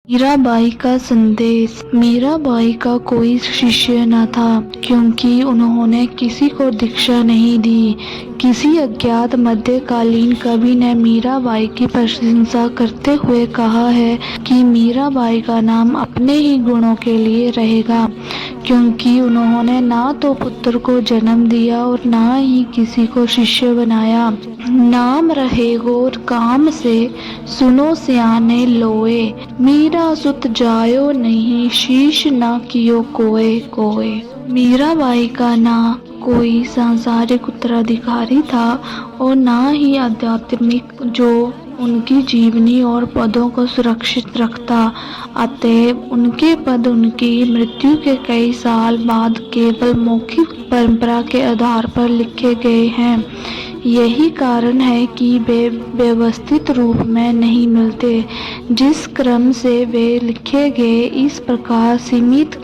मीराबाई का संदेश। मीराबाई का कोई शिष्य न था, क्योंकि उन्होंने किसी को दीक्षा नहीं दी। किसी अज्ञात मध्यकालीन कवि ने मीराबाई की प्रशंसा करते हुए कहा है कि मीराबाई का नाम अपने ही गुणों के लिए रहेगा, क्योंकि उन्होंने ना तो पुत्र को जन्म दिया और ना ही किसी को शिष्य बनाया। नाम रहे गोर काम से, सुनो सियाने लोए, मीरा सुत जायो नहीं, शीश न कियो कोय कोय। मीराबाई का ना कोई सांसारिक उत्तराधिकारी था और ना ही आध्यात्मिक, जो उनकी जीवनी और पदों को सुरक्षित रखता। अतएव उनके पद उनकी मृत्यु के कई साल बाद केवल मौखिक परंपरा के आधार पर लिखे गए हैं। यही कारण है कि वे व्यवस्थित रूप में नहीं मिलते। जिस क्रम से वे लिखे गए, इस प्रकार सीमित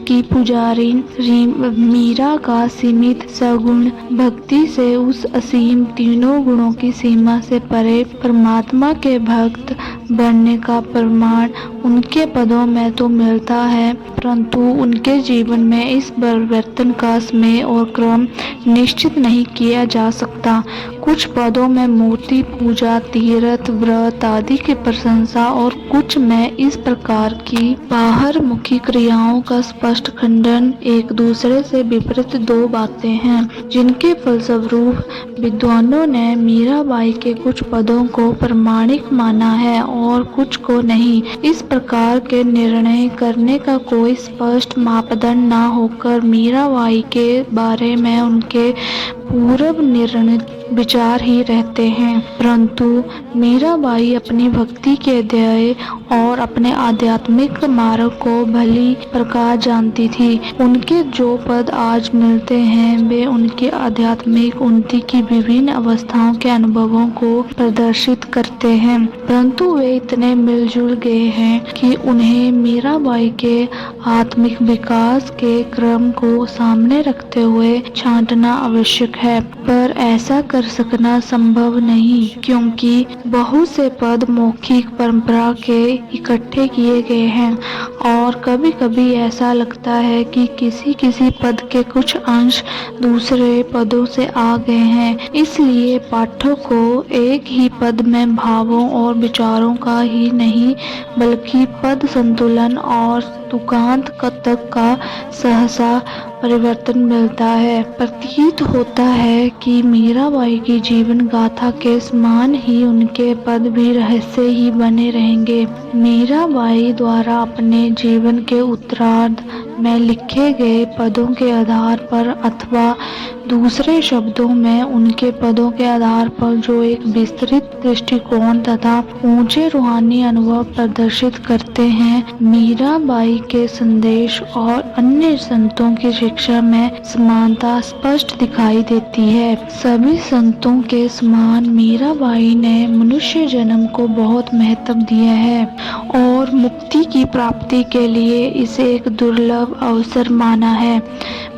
की पुजारी मीरा का सीमित सगुण भक्ति से उस असीम तीनों गुणों की सीमा से परे परमात्मा के भक्त बनने का प्रमाण उनके पदों में तो मिलता है, परंतु उनके जीवन में इस परिवर्तन का समय और क्रम निश्चित नहीं किया जा सकता। कुछ पदों में मूर्ति पूजा, तीर्थ, व्रत आदि की प्रशंसा और कुछ में इस प्रकार की बाहर मुखी क्रियाओं का स्पष्ट खंडन। एक दूसरे से विपरीत दो बातें हैं, जिनके फलस्वरूप विद्वानों ने मीराबाई के कुछ पदों को प्रमाणिक माना है और कुछ को नहीं। इस प्रकार के निर्णय करने का कोई स्पष्ट मापदंड न होकर मीराबाई के बारे में उनके पूर्व निर्णित विचार ही रहते हैं। परंतु मीराबाई अपनी भक्ति के ध्येय और अपने आध्यात्मिक मार्ग को भली प्रकार जानती थी। उनके जो पद आज मिलते हैं, वे उनकी आध्यात्मिक उन्नति की विभिन्न अवस्थाओं के अनुभवों को प्रदर्शित करते हैं, परंतु वे इतने मिलजुल गए हैं कि उन्हें मीराबाई के आत्मिक विकास के क्रम को सामने रखते हुए छांटना आवश्यक है। पर ऐसा कर सकना संभव नहीं, क्योंकि बहुत से पद मौखिक परंपरा के इकट्ठे किए गए हैं और कभी कभी ऐसा लगता है कि किसी पद के कुछ अंश दूसरे पदों से आ गए हैं। इसलिए पाठक को एक ही पद में भावों और विचारों का ही नहीं, बल्कि पद संतुलन और तुकांत तक का सहसा परिवर्तन मिलता है। प्रतीत होता है कि मीराबाई की जीवन गाथा के समान ही उनके पद भी रहस्य ही बने रहेंगे। मीराबाई द्वारा अपने जीवन के उत्तरार्ध में लिखे गए पदों के आधार पर, अथवा दूसरे शब्दों में उनके पदों के आधार पर, जो एक विस्तृत दृष्टिकोण तथा ऊंचे रूहानी अनुभव प्रदर्शित करते हैं, मीराबाई के संदेश और अन्य संतों की शिक्षा में समानता स्पष्ट दिखाई देती है। सभी संतों के समान मीराबाई ने मनुष्य जन्म को बहुत महत्व दिया है और मुक्ति की प्राप्ति के लिए इसे एक दुर्लभ अवसर माना है।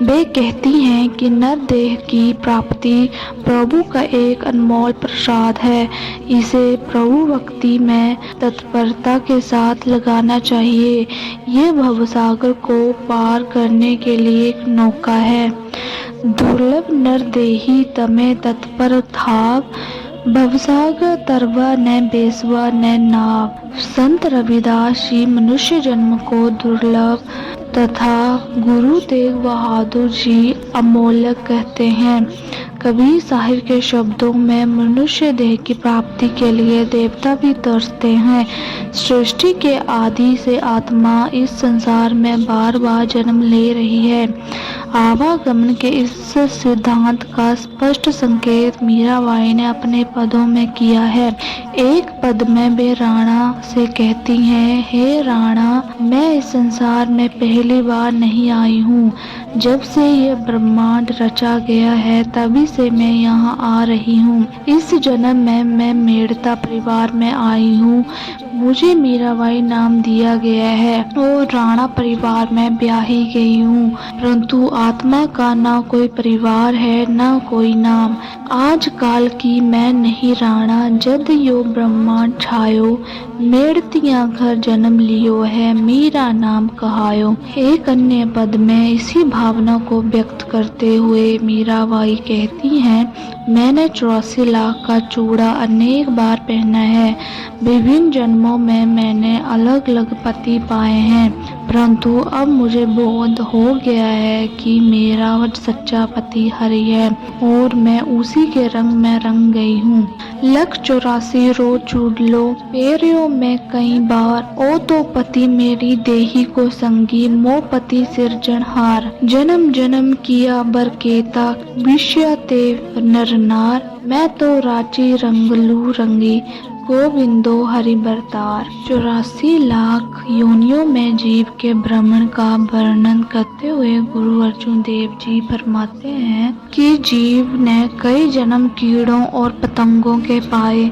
वे कहती हैं कि नर देह की प्राप्ति प्रभु का एक अनमोल प्रसाद है। इसे प्रभु भक्ति में तत्परता के साथ लगाना चाहिए। ये भवसागर को पार करने के लिए एक नौका है। दुर्लभ नर देही तमे तत्पर थाव, भवसागर तरवा न बेसवा न नाव। संत रविदास जी मनुष्य जन्म को दुर्लभ तथा गुरु तेग बहादुर जी अमूल्य कहते हैं। कबीर साहिब के शब्दों में मनुष्य देह की प्राप्ति के लिए देवता भी तरसते हैं। सृष्टि के आदि से आत्मा इस संसार में बार बार जन्म ले रही है। आवागमन के इस सिद्धांत का स्पष्ट संकेत मीराबाई ने अपने पदों में किया है। एक पद में वे राणा से कहती हैं, हे राणा, मैं इस संसार में पहली बार नहीं आई हूँ। जब से यह ब्रह्मांड रचा गया है, तभी से मैं यहाँ आ रही हूँ। इस जन्म में मैं मेड़ता परिवार में आई हूँ। मुझे मीराबाई नाम दिया गया है और राणा परिवार में ब्याही गई हूँ, परंतु आत्मा का ना कोई परिवार है न कोई नाम। आज काल की मैं नहीं राणा, जद यो ब्रह्मांड छायो, मेड़तिया घर जन्म लियो है, मेरा नाम कहायो। एक अन्य पद में इसी भावना को व्यक्त करते हुए मीराबाई कहती हैं, मैंने 84 लाख का चूड़ा अनेक बार पहना है, विभिन्न जन्मों में मैंने अलग अलग पति पाए हैं, परंतु अब मुझे बोध हो गया है कि मेरा सच्चा पति हरि है और मैं उसी के रंग में रंग गई हूँ। 184 रो चूडलो पेरियो में कई बार, ओ तो पति मेरी देही को संगी, मो पति सिरजनहार, जन्म जन्म किया बरकेता, विषय ते नरनार, मैं तो रांची रंगलू रंगी, गोविंदो हरि बरतार। 84 लाख योनियों में जीव के भ्रमण का वर्णन करते हुए गुरु अर्जुन देव जी फरमाते हैं कि जीव ने कई जन्म कीड़ों और पतंगों के पाए,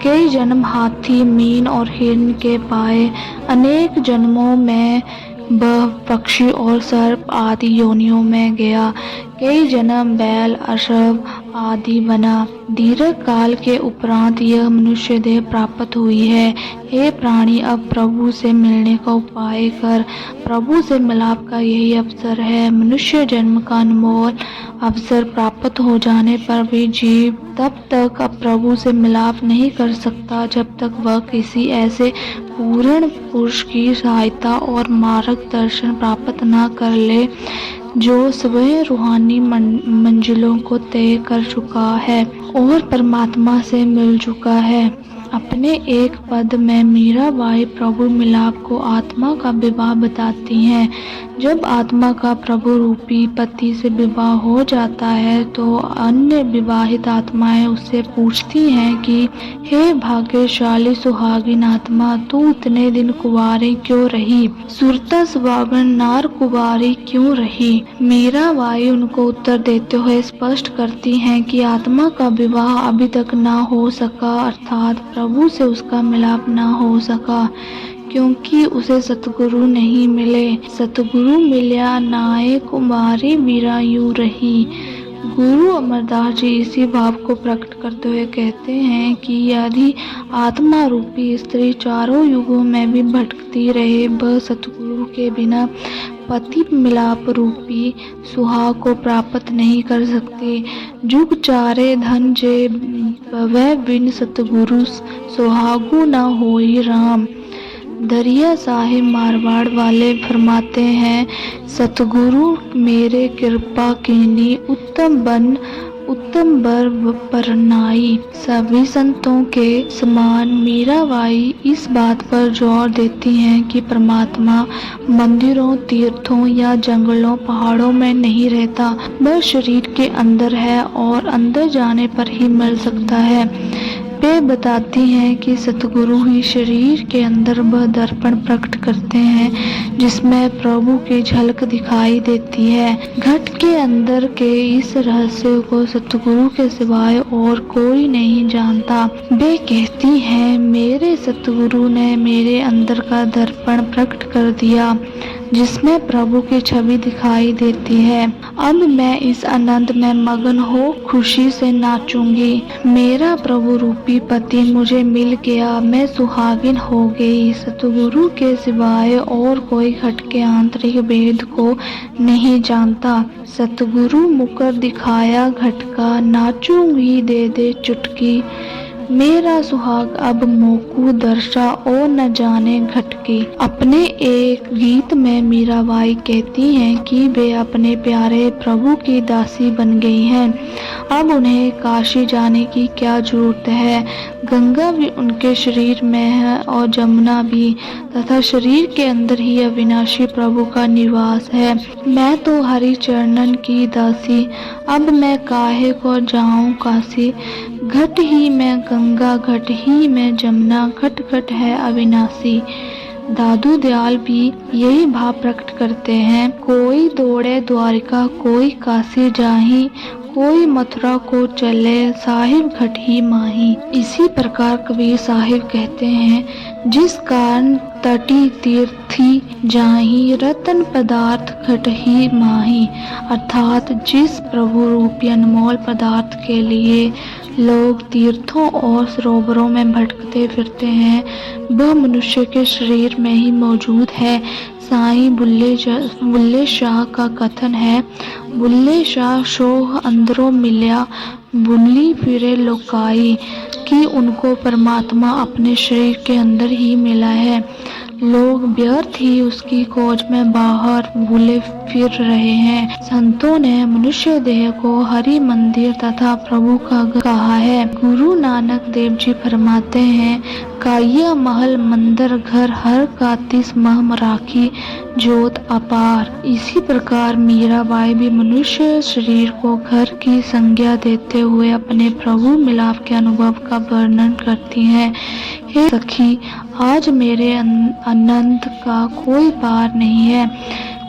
कई जन्म हाथी, मीन और हिरण के पाए, अनेक जन्मों में वह पक्षी और सर्प आदि योनियों में गया, कई जन्म बैल, अश्व आदि बना। दीर्घ काल के उपरांत यह मनुष्य देह प्राप्त हुई है। हे प्राणी, अब प्रभु से मिलने का उपाय कर, प्रभु से मिलाप का यही अवसर है। मनुष्य जन्म का अनमोल अवसर प्राप्त हो जाने पर भी जीव तब तक अब प्रभु से मिलाप नहीं कर सकता जब तक वह किसी ऐसे पूर्ण पुरुष की सहायता और मार्गदर्शन प्राप्त न कर ले जो स्वयं रूहानी मंजिलों को तय कर चुका है और परमात्मा से मिल चुका है। अपने एक पद में मीराबाई प्रभु मिलाप को आत्मा का विवाह बताती हैं। जब आत्मा का प्रभु रूपी पति से विवाह हो जाता है तो अन्य विवाहित आत्माएं उससे पूछती हैं कि हे भाग्यशाली सुहागिन आत्मा, तू इतने दिन कुंवारी क्यों रही, सुरता सुहागन नार कुंवारी क्यों रही। मीराबाई उनको उत्तर देते हुए स्पष्ट करती हैं कि आत्मा का विवाह अभी तक ना हो सका, अर्थात प्रभु से उसका मिलाप ना हो सका, क्योंकि उसे सतगुरु नहीं मिले। सतगुरु मिल्या नाए कुमारी वीरायु रही। गुरु अमरदास जी इसी भाव को प्रकट करते हुए कहते हैं कि यदि आत्मा रूपी स्त्री चारों युगों में भी भटकती रहे, वह सतगुरु के बिना पति मिलाप रूपी सुहाग को प्राप्त नहीं कर सकती। जुग चारे धन जे वह बिन सतगुरु सुहागु न होई राम। दरिया साहिब मारवाड़ वाले फरमाते हैं, सतगुरु मेरे कृपा कीनी, उत्तम बर परनाई। सभी संतों के समान मीराबाई इस बात पर जोर देती हैं कि परमात्मा मंदिरों, तीर्थों या जंगलों, पहाड़ों में नहीं रहता, वह शरीर के अंदर है और अंदर जाने पर ही मिल सकता है। वे बताती हैं कि सतगुरु ही शरीर के अंदर वह दर्पण प्रकट करते हैं जिसमें प्रभु की झलक दिखाई देती है। घट के अंदर के इस रहस्य को सतगुरु के सिवाय और कोई नहीं जानता। वे कहती हैं, मेरे सतगुरु ने मेरे अंदर का दर्पण प्रकट कर दिया जिसमें प्रभु की छवि दिखाई देती है। अब मैं इस आनंद में मगन हो खुशी से नाचूंगी। मेरा प्रभु रूपी पति मुझे मिल गया, मैं सुहागिन हो गई। सतगुरु के सिवाय और घट के आंतरिक भेद को नहीं जानता। सतगुरु मुकर दिखाया घट का, नाचूंगी दे दे चुटकी। मेरा सुहाग अब मोकू दर्शा और न जाने घटकी। अपने एक गीत में मीराबाई कहती हैं कि वे अपने प्यारे प्रभु की दासी बन गई हैं। अब उन्हें काशी जाने की क्या जरूरत है। गंगा भी उनके शरीर में है और जमुना भी, तथा शरीर के अंदर ही अविनाशी प्रभु का निवास है। मैं तो हरि चरणन की दासी, अब मैं काहे को जाऊं काशी। घट ही में गंगा, घट ही में जमुना, घट घट है अविनाशी। दादू दयाल भी यही भाव प्रकट करते हैं। कोई दौड़े द्वारिका, कोई काशी जाही, कोई मथुरा को चले साहिब घटी माही। इसी प्रकार कबीर साहिब कहते हैं, जिस कारण तटी तीर्थी जाही, रतन पदार्थ घटही माही। अर्थात जिस प्रभु रूपी अनमोल पदार्थ के लिए लोग तीर्थों और सरोवरों में भटकते फिरते हैं, वह मनुष्य के शरीर में ही मौजूद है। साईं बुल्ले शाह का कथन है, बुल्ले शाह शोह अंदरों मिल्या, बुल्ली फिरे लोकाई, कि उनको परमात्मा अपने शरीर के अंदर ही मिला है। लोग व्यर्थ ही उसकी खोज में बाहर भूले फिर रहे हैं। संतों ने मनुष्य देह को हरि मंदिर तथा प्रभु का घर कहा है। गुरु नानक देव जी फरमाते हैं, काया महल मंदिर घर हर का तिस मह राखी ज्योत अपार। इसी प्रकार मीराबाई भी मनुष्य शरीर को घर की संज्ञा देते हुए अपने प्रभु मिलाप के अनुभव का वर्णन करती हैं। हे सखी, आज मेरे आनंद का कोई पार नहीं है,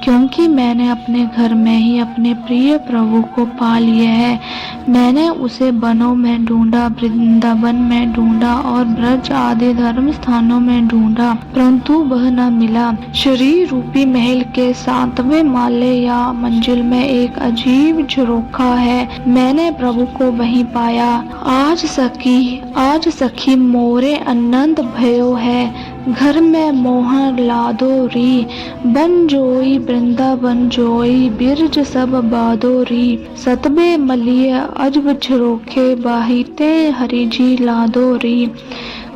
क्योंकि मैंने अपने घर में ही अपने प्रिय प्रभु को पा लिया है। मैंने उसे वनों में ढूंढा, वृंदावन में ढूंढा और ब्रज आदि धर्म स्थानों में ढूंढा, परंतु वह न मिला। शरीर रूपी महल के 7वें माले या मंजिल में एक अजीब झरोखा है, मैंने प्रभु को वहीं पाया। आज सखी मोरे आनंद भयो है, घर में मोहन लादो री, बन जोई वृंदावन जोई, बिरज सब बादो री। सतबे मलिय अजब झरोखे, बाहिते हरिजी लादो री।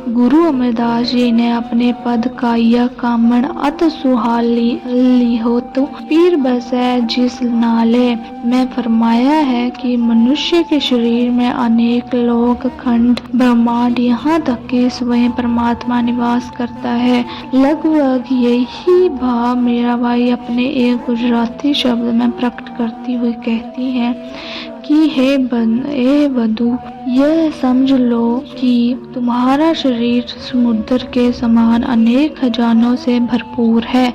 गुरु अमरदास जी ने अपने पद काया कामण अत सुहाली हो तो पीर बसै जिस नाले में फरमाया है कि मनुष्य के शरीर में अनेक लोक खंड ब्रह्मांड, यहाँ तक कि स्वयं परमात्मा निवास करता है। लगभग यही भाव मीराबाई अपने एक गुजराती शब्द में प्रकट करती हुई कहती है कि हे बधू, यह समझ लो कि तुम्हारा शरीर समुद्र के समान अनेक खजानों से भरपूर है।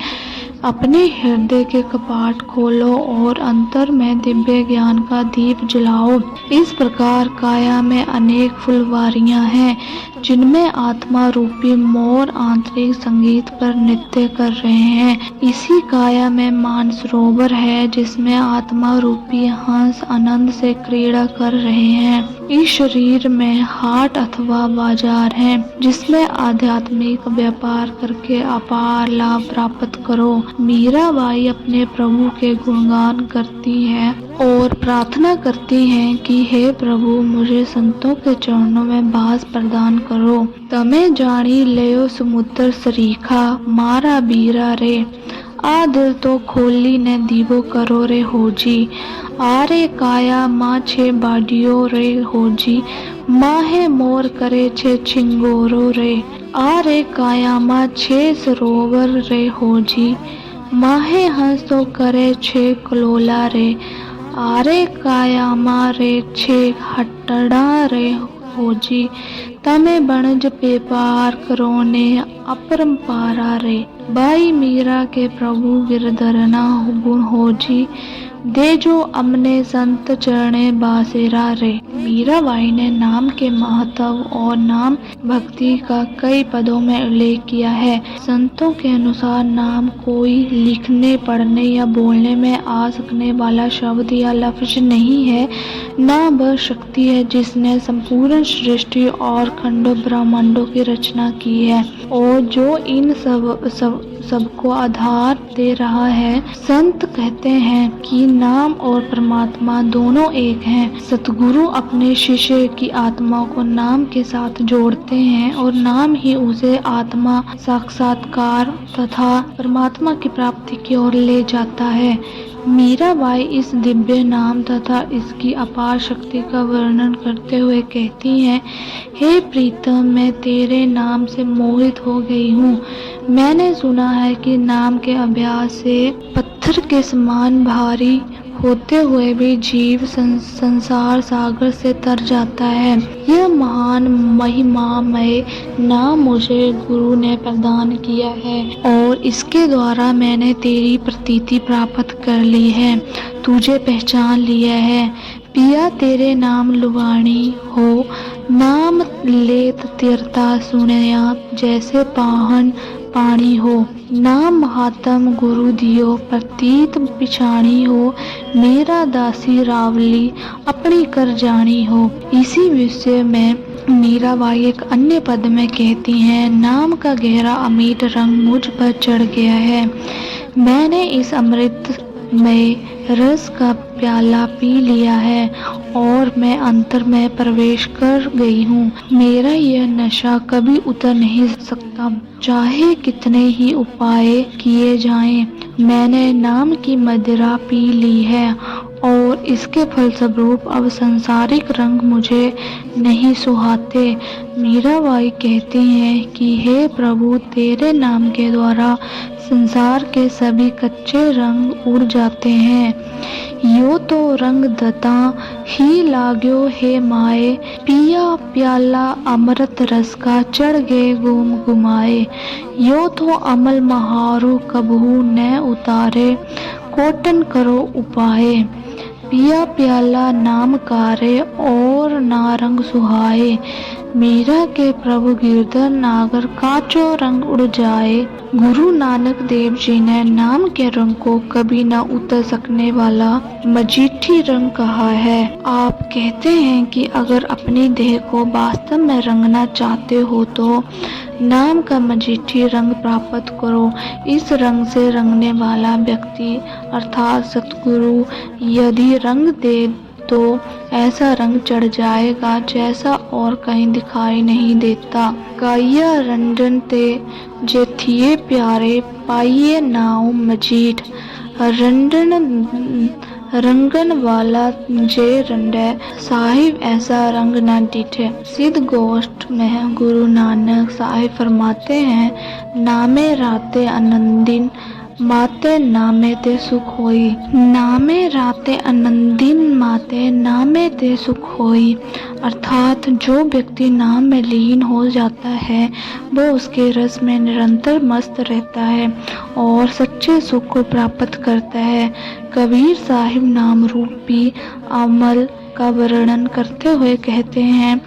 अपने हृदय के कपाट खोलो और अंतर में दिव्य ज्ञान का दीप जलाओ। इस प्रकार काया में अनेक फुलवारियां हैं, जिनमें आत्मा रूपी मोर आंतरिक संगीत पर नृत्य कर रहे हैं। इसी काया में मानसरोवर है, जिसमें आत्मा रूपी हंस आनंद से क्रीड़ा कर रहे हैं। इस शरीर में हाट अथवा बाजार है, जिसमें आध्यात्मिक व्यापार करके अपार लाभ प्राप्त करो। मीराबाई अपने प्रभु के गुणगान करती है और प्रार्थना करती हैं कि हे प्रभु, मुझे संतों के चरणों में वास प्रदान करो। तमे जानी लेयो समुद्र सरीखा, मारा बीरा रे, आ दिल तो खोली ने दीवो करो रे होजी। आरे काया माँ छे बाडियो रे होजी, माहे मोर करे छे छिंगोरो रे। आरे काया माँ छे सरोवर रे होजी, माहे हंस तो करे छे कलोला रे। आरे कायामा रे छे हटड़ा रे होजी, तमे बनज पेपार करो ने अपरंपारा रे। बाई मीरा के प्रभु गिरधरना गुण होजी, दे जो अमने संत चरणे बासेरा रे। मीराबाई ने नाम के महत्व और नाम भक्ति का कई पदों में उल्लेख किया है। संतों के अनुसार नाम कोई लिखने, पढ़ने या बोलने में आ सकने वाला शब्द या लफ्ज नहीं है, न वह शक्ति है जिसने संपूर्ण सृष्टि और खंडों ब्रह्मांडों की रचना की है और जो इन सबको आधार दे रहा है। संत कहते हैं कि नाम और परमात्मा दोनों एक हैं। सतगुरु अपने शिष्य की आत्मा को नाम के साथ जोड़ते हैं और नाम ही उसे आत्मा साक्षात्कार तथा परमात्मा की प्राप्ति की ओर ले जाता है। मीराबाई इस दिव्य नाम तथा इसकी अपार शक्ति का वर्णन करते हुए कहती हैं, हे प्रीतम, मैं तेरे नाम से मोहित हो गई हूँ। मैंने सुना है कि नाम के अभ्यास से पत्थर के समान भारी होते हुए भी जीव संसार सागर से तर जाता है। यह महान महिमामय नाम मुझे गुरु ने प्रदान किया है और इसके द्वारा मैंने तेरी प्रतीति प्राप्त कर ली है, तुझे पहचान लिया है। पिया तेरे नाम लुबाणी हो, नाम लेत तीर्था सुनया, जैसे पाहन पानी हो। नाम महात्म गुरु दियो, प्रतीत पिछाणी हो, मेरा दासी रावली अपनी कर जानी हो। इसी विषय में मीराबाई एक अन्य पद में कहती हैं, नाम का गहरा अमिट रंग मुझ पर चढ़ गया है। मैंने इस अमृत में रस का प्याला पी लिया है और मैं अंतर में प्रवेश कर गई हूँ। मेरा यह नशा कभी उतर नहीं सकता, चाहे कितने ही उपाय किए जाएं। मैंने नाम की मदिरा पी ली है और इसके फलस्वरूप अब सांसारिक रंग मुझे नहीं सुहाते। मीराबाई कहती हैं कि हे प्रभु, तेरे नाम के द्वारा संसार के सभी कच्चे रंग उड़ जाते हैं। यो तो रंग दता ही लाग्यो हे माए, पिया प्याला अमृत रस का चढ़ गए गुम गुमाए। यो तो अमल महारो कबहू न उतारे, कोटन करो उपाय। पिया प्याला नाम कारे और नारंग सुहाए, मीरा के प्रभु गिरधर नागर काचो रंग उड़ जाए। गुरु नानक देव जी ने नाम के रंग को कभी न उतर सकने वाला मजीठी रंग कहा है। आप कहते हैं कि अगर अपनी देह को वास्तव में रंगना चाहते हो तो नाम का मजीठी रंग प्राप्त करो। इस रंग से रंगने वाला व्यक्ति अर्थात सतगुरु यदि रंग दे तो ऐसा रंग चढ़ जाएगा जैसा और कहीं दिखाई नहीं देता। काया रंजन ते जे थिए प्यारे, पाइये नाव मजीठ। रंगन वाला जे रंडे, साहिब ऐसा रंग न डिठे। सिद्ध गोष्ठ में गुरु नानक साहिब फरमाते हैं, नामे राते आनंदिन माते नामे ते सुख होई। नामे राते आनंदिन माते नामे ते सुख होई। अर्थात जो व्यक्ति नाम में लीन हो जाता है वो उसके रस में निरंतर मस्त रहता है और सच्चे सुख को प्राप्त करता है। कबीर साहिब नाम रूपी अमल का वर्णन करते हुए कहते हैं,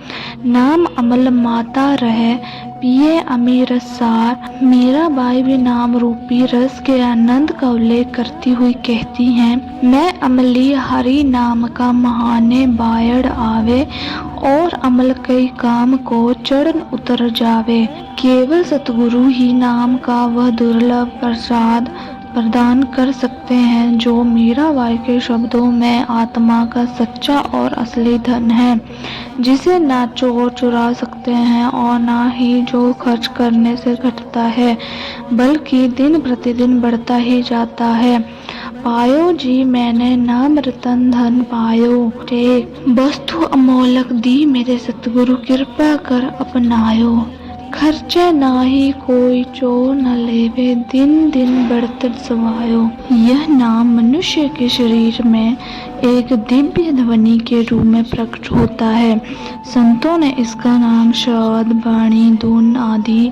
नाम अमल माता रहे, पिए अमी रस सार। मीराबाई भी नाम रूपी रस के आनंद का उल्लेख करती हुई कहती हैं, मैं अमली हरि नाम का महाने बायड़ आवे और अमल कई काम को चढ़ उतर जावे। केवल सतगुरु ही नाम का वह दुर्लभ प्रसाद प्रदान कर सकते हैं जो मीराबाई के शब्दों में आत्मा का सच्चा और असली धन है, जिसे ना चोर चुरा सकते हैं और ना ही जो खर्च करने से घटता है बल्कि दिन प्रतिदिन बढ़ता ही जाता है। पायो जी मैंने नाम रतन धन पायो, टेक वस्तु अमोलक दी मेरे सतगुरु कृपा कर अपनायो। खर्चे नाही कोई चोर न लेवे, दिन दिन बढ़त सवायो। यह नाम मनुष्य के शरीर में एक दिव्य ध्वनि के रूप में प्रकट होता है। संतों ने इसका नाम शब्द, वाणी, धुन आदि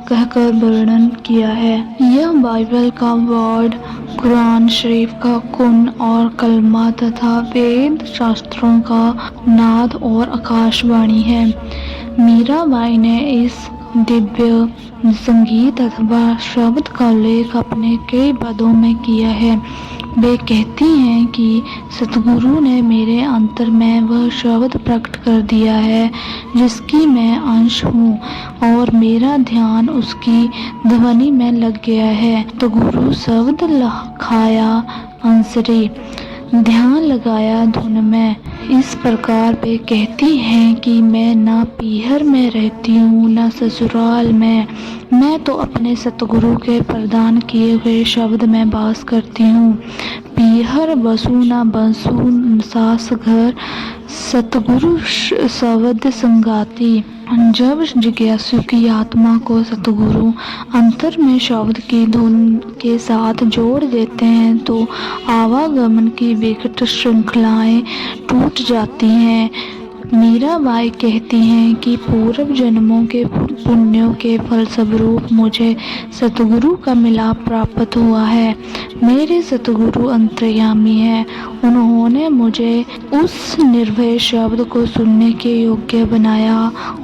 कहकर वर्णन किया है। यह बाइबल का वर्ड, कुरान शरीफ का कुन और कलमा तथा वेद शास्त्रों का नाद और आकाशवाणी है। मीराबाई ने इस दिव्य संगीत अथवा शब्द का उल्लेख अपने कई पदों में किया है। वे कहती हैं कि सतगुरु ने मेरे अंतर में वह शब्द प्रकट कर दिया है जिसकी मैं अंश हूँ और मेरा ध्यान उसकी ध्वनि में लग गया है। तो गुरु शब्द खाया अंसरी, ध्यान लगाया धुन में। इस प्रकार वे कहती हैं कि मैं ना पीहर में रहती हूँ न ससुराल में, मैं तो अपने सतगुरु के प्रदान किए हुए शब्द में वास करती हूँ। पीहर बसु न बसु सास घर, सतगुरु शब्द संगाती। जब जिज्ञासु की आत्मा को सतगुरु अंतर में शब्द की धुन के साथ जोड़ देते हैं तो आवागमन की विकट श्रृंखलाएं टूट जाती हैं। मीराबाई कहती हैं कि पूर्व जन्मों के पुण्यों के फलस्वरूप मुझे सतगुरु का मिलाप प्राप्त हुआ है। मेरे सतगुरु अंतर्यामी है। उन्होंने मुझे उस निर्भय शब्द को सुनने के योग्य बनाया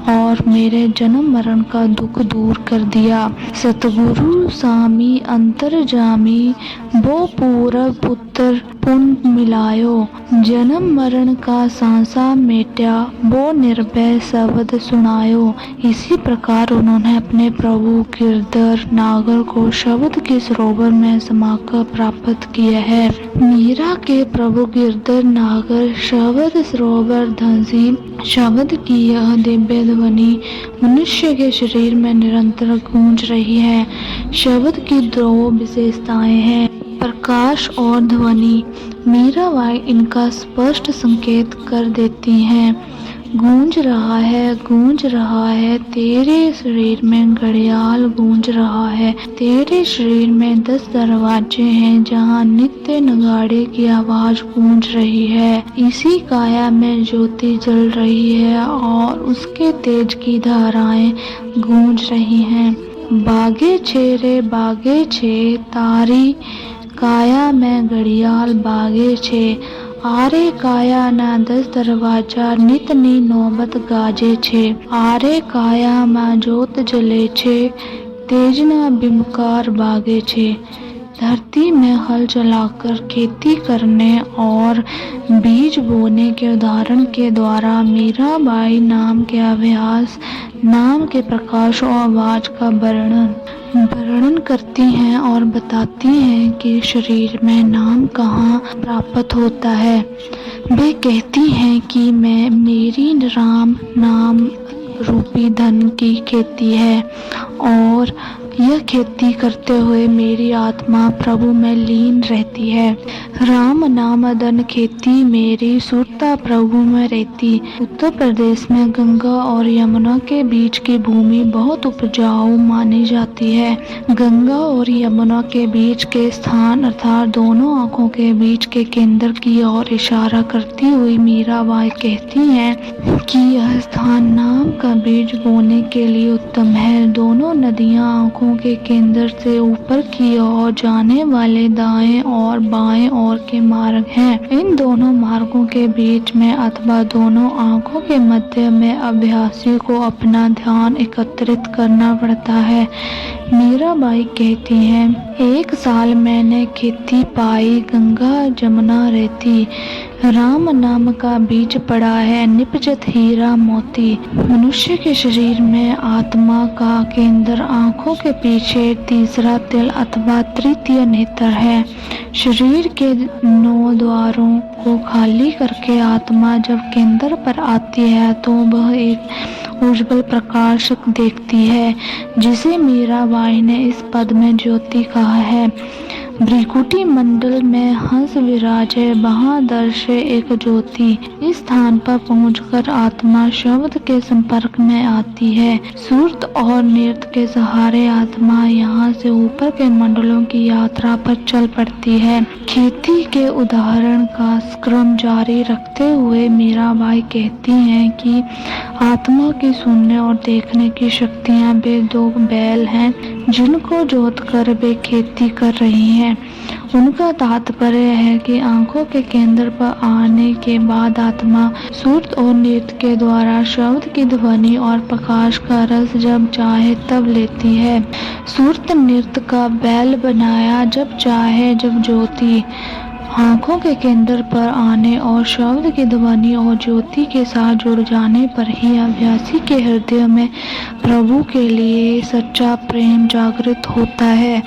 और मेरे जन्म मरण का दुख दूर कर दिया। सतगुरु स्वामी अंतर्जामी वो पूरब पुत्र पुण्य मिलायो, जन्म मरण का सांसा मेट्या, वो निर्भय शब्द सुनायो। इसी प्रकार उन्होंने अपने प्रभु गिरधर नागर को शब्द के सरोवर में समाकर प्राप्त किया है। मीरा के प्रभु गिरधर नागर शब्द सरोवर धंसी शब्द की यह दिव्य ध्वनि मनुष्य के शरीर में निरंतर गूंज रही है। शब्द की दो विशेषताएं हैं, प्रकाश और ध्वनि। मीराबाई इनका स्पष्ट संकेत कर देती हैं। गूंज रहा है, तेरे शरीर में घड़ियाल गूंज रहा है। तेरे शरीर में 10 दरवाजे हैं जहाँ नित्य नगाड़े की आवाज गूंज रही है। इसी काया में ज्योति जल रही है और उसके तेज की धाराएं गूंज रही हैं। बागे छे रे बागे छे, तारी काया में घड़ियाल बागे छे। आरे काया ना 10 दरवाजा नितनी नौबत गाजे छे। आरे काया मा जोत जले छे, तेजना बिमकार बागे छे। धरती में हल चलाकर खेती करने और बीज बोने के उदाहरण के द्वारा मीराबाई नाम के अभ्यास, नाम के प्रकाश और आवाज का वर्णन करती हैं और बताती हैं कि शरीर में नाम कहाँ प्राप्त होता है। वे कहती हैं कि मेरी राम नाम रूपी धन की खेती है और यह खेती करते हुए मेरी आत्मा प्रभु में लीन रहती है। राम नाम धन खेती मेरी सुरता प्रभु में रहती। उत्तर प्रदेश में गंगा और यमुना के बीच की भूमि बहुत उपजाऊ मानी जाती है। गंगा और यमुना के बीच के स्थान अर्थात दोनों आंखों के बीच के केंद्र की ओर इशारा करती हुई मीराबाई कहती हैं कि यह स्थान नाम का बीज बोने के लिए उत्तम है। दोनों नदियां आंखों के केंद्र से ऊपर की ओर जाने वाले दाएं और बाएं ओर के मार्ग हैं। इन दोनों मार्गों के बीच में अथवा दोनों आंखों के मध्य में अभ्यासी को अपना ध्यान एकत्रित करना पड़ता है। मीराबाई कहती हैं, 1 साल मैंने खेती पाई, गंगा जमुना रहती। राम नाम का बीज पड़ा है, निपजत हीरा मोती। मनुष्य के शरीर में आत्मा का केंद्र आंखों के पीछे तीसरा तिल अथवा तृतीय नेत्र है। शरीर के 9 द्वारों को खाली करके आत्मा जब केंद्र पर आती है तो वह एक उज्जवल प्रकाश देखती है, जिसे मीराबाई ने इस पद में ज्योति कहा है। भ्रिकुटी मंडल में हंस विराजे, वहाँ दर्शे एक ज्योति। इस स्थान पर पहुंचकर आत्मा शब्द के संपर्क में आती है। सूर्त और नृत्य के सहारे आत्मा यहाँ से ऊपर के मंडलों की यात्रा पर चल पड़ती है। खेती के उदाहरण का क्रम जारी रखते हुए मीराबाई कहती हैं कि आत्मा की सुनने और देखने की शक्तियाँ वे 2 बैल हैं जिनको जोतकर वे खेती कर रही हैं। उनका तात्पर्य है कि आंखों के केंद्र पर आने के बाद आत्मा सुरत और नृत्य के द्वारा शब्द की ध्वनि और प्रकाश का रस जब चाहे तब लेती है। सुरत नृत्य का बैल बनाया, जब चाहे जब ज्योति। आंखों के केंद्र पर आने और शब्द की ध्वनि और ज्योति के साथ जुड़ जाने पर ही अभ्यासी के हृदय में प्रभु के लिए सच्चा प्रेम जागृत होता है।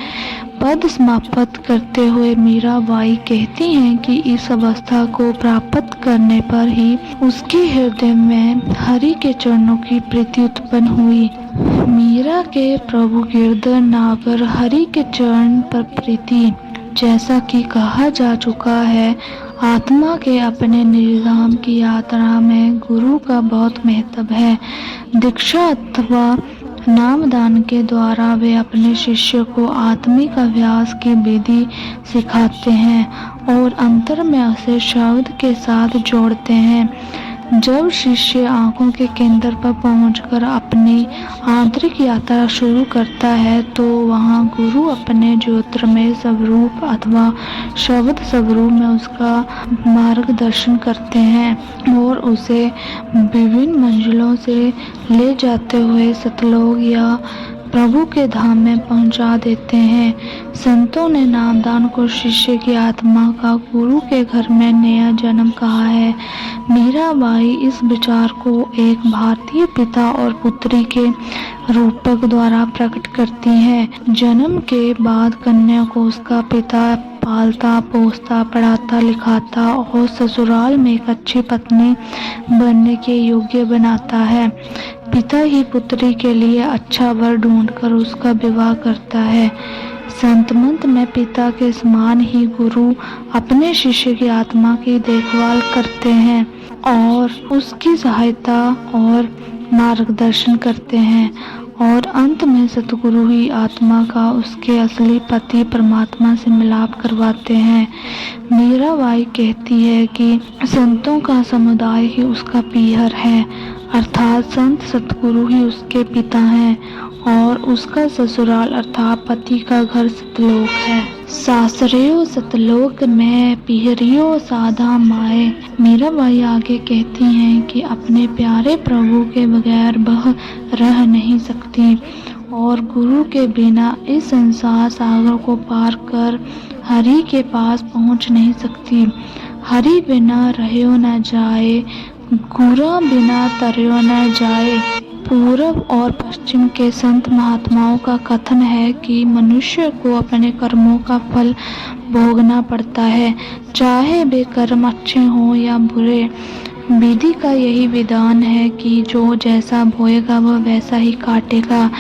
पद समाप्त करते हुए मीराबाई कहती हैं कि इस अवस्था को प्राप्त करने पर ही उसके हृदय में हरि के चरणों की प्रीति उत्पन्न हुई। मीरा के प्रभु गिरधर नागर हरि के चरण पर प्रीति। जैसा कि कहा जा चुका है, आत्मा के अपने निर्धाम की यात्रा में गुरु का बहुत महत्व है। दीक्षा अथवा नामदान के द्वारा वे अपने शिष्य को आत्मिक अभ्यास की विधि सिखाते हैं और अंतर में उसे शब्द के साथ जोड़ते हैं। जब शिष्य आंखों के केंद्र पर पहुंचकर अपनी आंतरिक यात्रा शुरू करता है तो वहां गुरु अपने ज्योतिर्मय स्वरूप अथवा शब्द स्वरूप में उसका मार्गदर्शन करते हैं और उसे विभिन्न मंजिलों से ले जाते हुए सतलोक या प्रभु के धाम में पहुंचा देते हैं। संतों ने नामदान को शिष्य की आत्मा का गुरु के घर में नया जन्म कहा है। मीराबाई इस विचार को एक भारतीय पिता और पुत्री के रूपक द्वारा प्रकट करती हैं। जन्म के बाद कन्या को उसका पिता पालता पोसता पढ़ाता लिखाता और ससुराल में एक अच्छी पत्नी बनने के योग्य बनाता है। पिता ही पुत्री के लिए अच्छा वर ढूंढकर उसका विवाह करता है। संतमंत में पिता के समान ही गुरु अपने शिष्य की आत्मा की देखभाल करते हैं और उसकी सहायता और मार्गदर्शन करते हैं और अंत में सतगुरु ही आत्मा का उसके असली पति परमात्मा से मिलाप करवाते हैं। मीराबाई कहती है कि संतों का समुदाय ही उसका पीहर है, अर्थात संत सतगुरु ही उसके पिता हैं और उसका ससुराल अर्थात पति का घर सतलोक है। सासरियो सतलोक में पीहरियो साधा माए। मीराबाई आगे कहती हैं कि अपने प्यारे प्रभु के बगैर वह रह नहीं सकती और गुरु के बिना इस संसार सागर को पार कर हरि के पास पहुंच नहीं सकती। हरि बिना रहो न जाए, गुरु बिना तरियो न जाए। पूर्व और पश्चिम के संत महात्माओं का कथन है कि मनुष्य को अपने कर्मों का फल भोगना पड़ता है, चाहे वे कर्म अच्छे हों या बुरे। विधि का यही विधान है कि जो जैसा बोएगा वह वैसा ही काटेगा।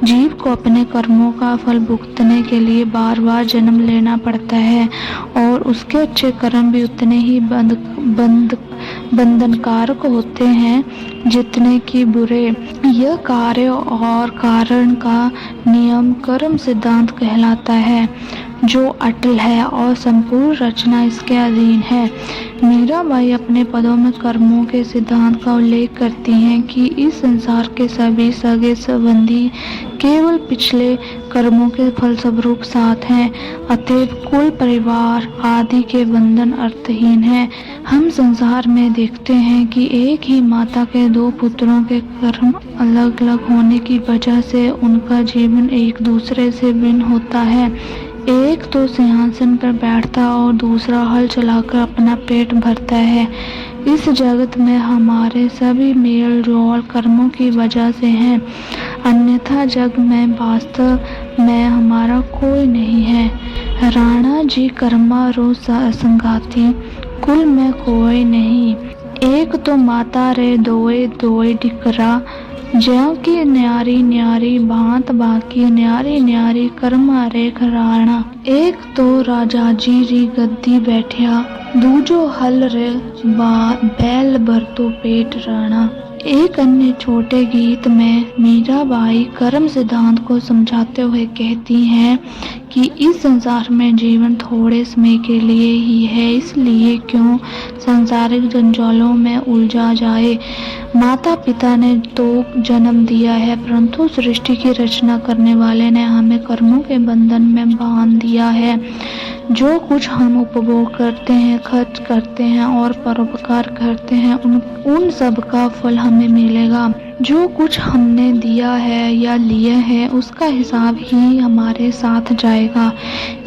जीव को अपने कर्मों का फल भुगतने के लिए बार बार जन्म लेना पड़ता है और उसके अच्छे कर्म भी उतने ही बंधनकारक होते हैं जितने कि बुरे। यह कार्य और कारण का नियम कर्म सिद्धांत कहलाता है जो अटल है और संपूर्ण रचना इसके अधीन है। मीराबाई अपने पदों में कर्मों के सिद्धांत का उल्लेख करती हैं कि इस संसार के सभी सगे संबंधी केवल पिछले कर्मों के फलस्वरूप साथ हैं, अतएव कुल परिवार आदि के बंधन अर्थहीन हैं। हम संसार में देखते हैं कि एक ही माता के दो पुत्रों के कर्म अलग अलग होने की वजह से उनका जीवन एक दूसरे से भिन्न होता है। एक तो सिंहासन पर बैठता और दूसरा हल चलाकर अपना पेट भरता है। इस जगत में हमारे सभी मेल जोल कर्मों की वजह से हैं, अन्यथा जग में वास्तव में हमारा कोई नहीं है। राणा जी कर्मा रो संगाती, कुल में कोई नहीं। एक तो माता रे दोए दोए डिकरा, ज्यों की न्यारी न्यारी भांत बाकी न्यारी न्यारी कर्मा रे घराना। एक तो राजा जी री गद्दी बैठिया, दूजो हल रे बैल भरतो पेट राणा। एक अन्य छोटे गीत में मीराबाई कर्म सिद्धांत को समझाते हुए कहती हैं कि इस संसार में जीवन थोड़े समय के लिए ही है, इसलिए क्यों सांसारिक जंजालों में उलझा जाए। माता पिता ने तो जन्म दिया है, परंतु सृष्टि की रचना करने वाले ने हमें कर्मों के बंधन में बांध दिया है। जो कुछ हम उपभोग करते हैं, खर्च करते हैं और परोपकार करते हैं, उन सब का फल हमें मिलेगा। जो कुछ हमने दिया है या लिया है उसका हिसाब ही हमारे साथ जाएगा।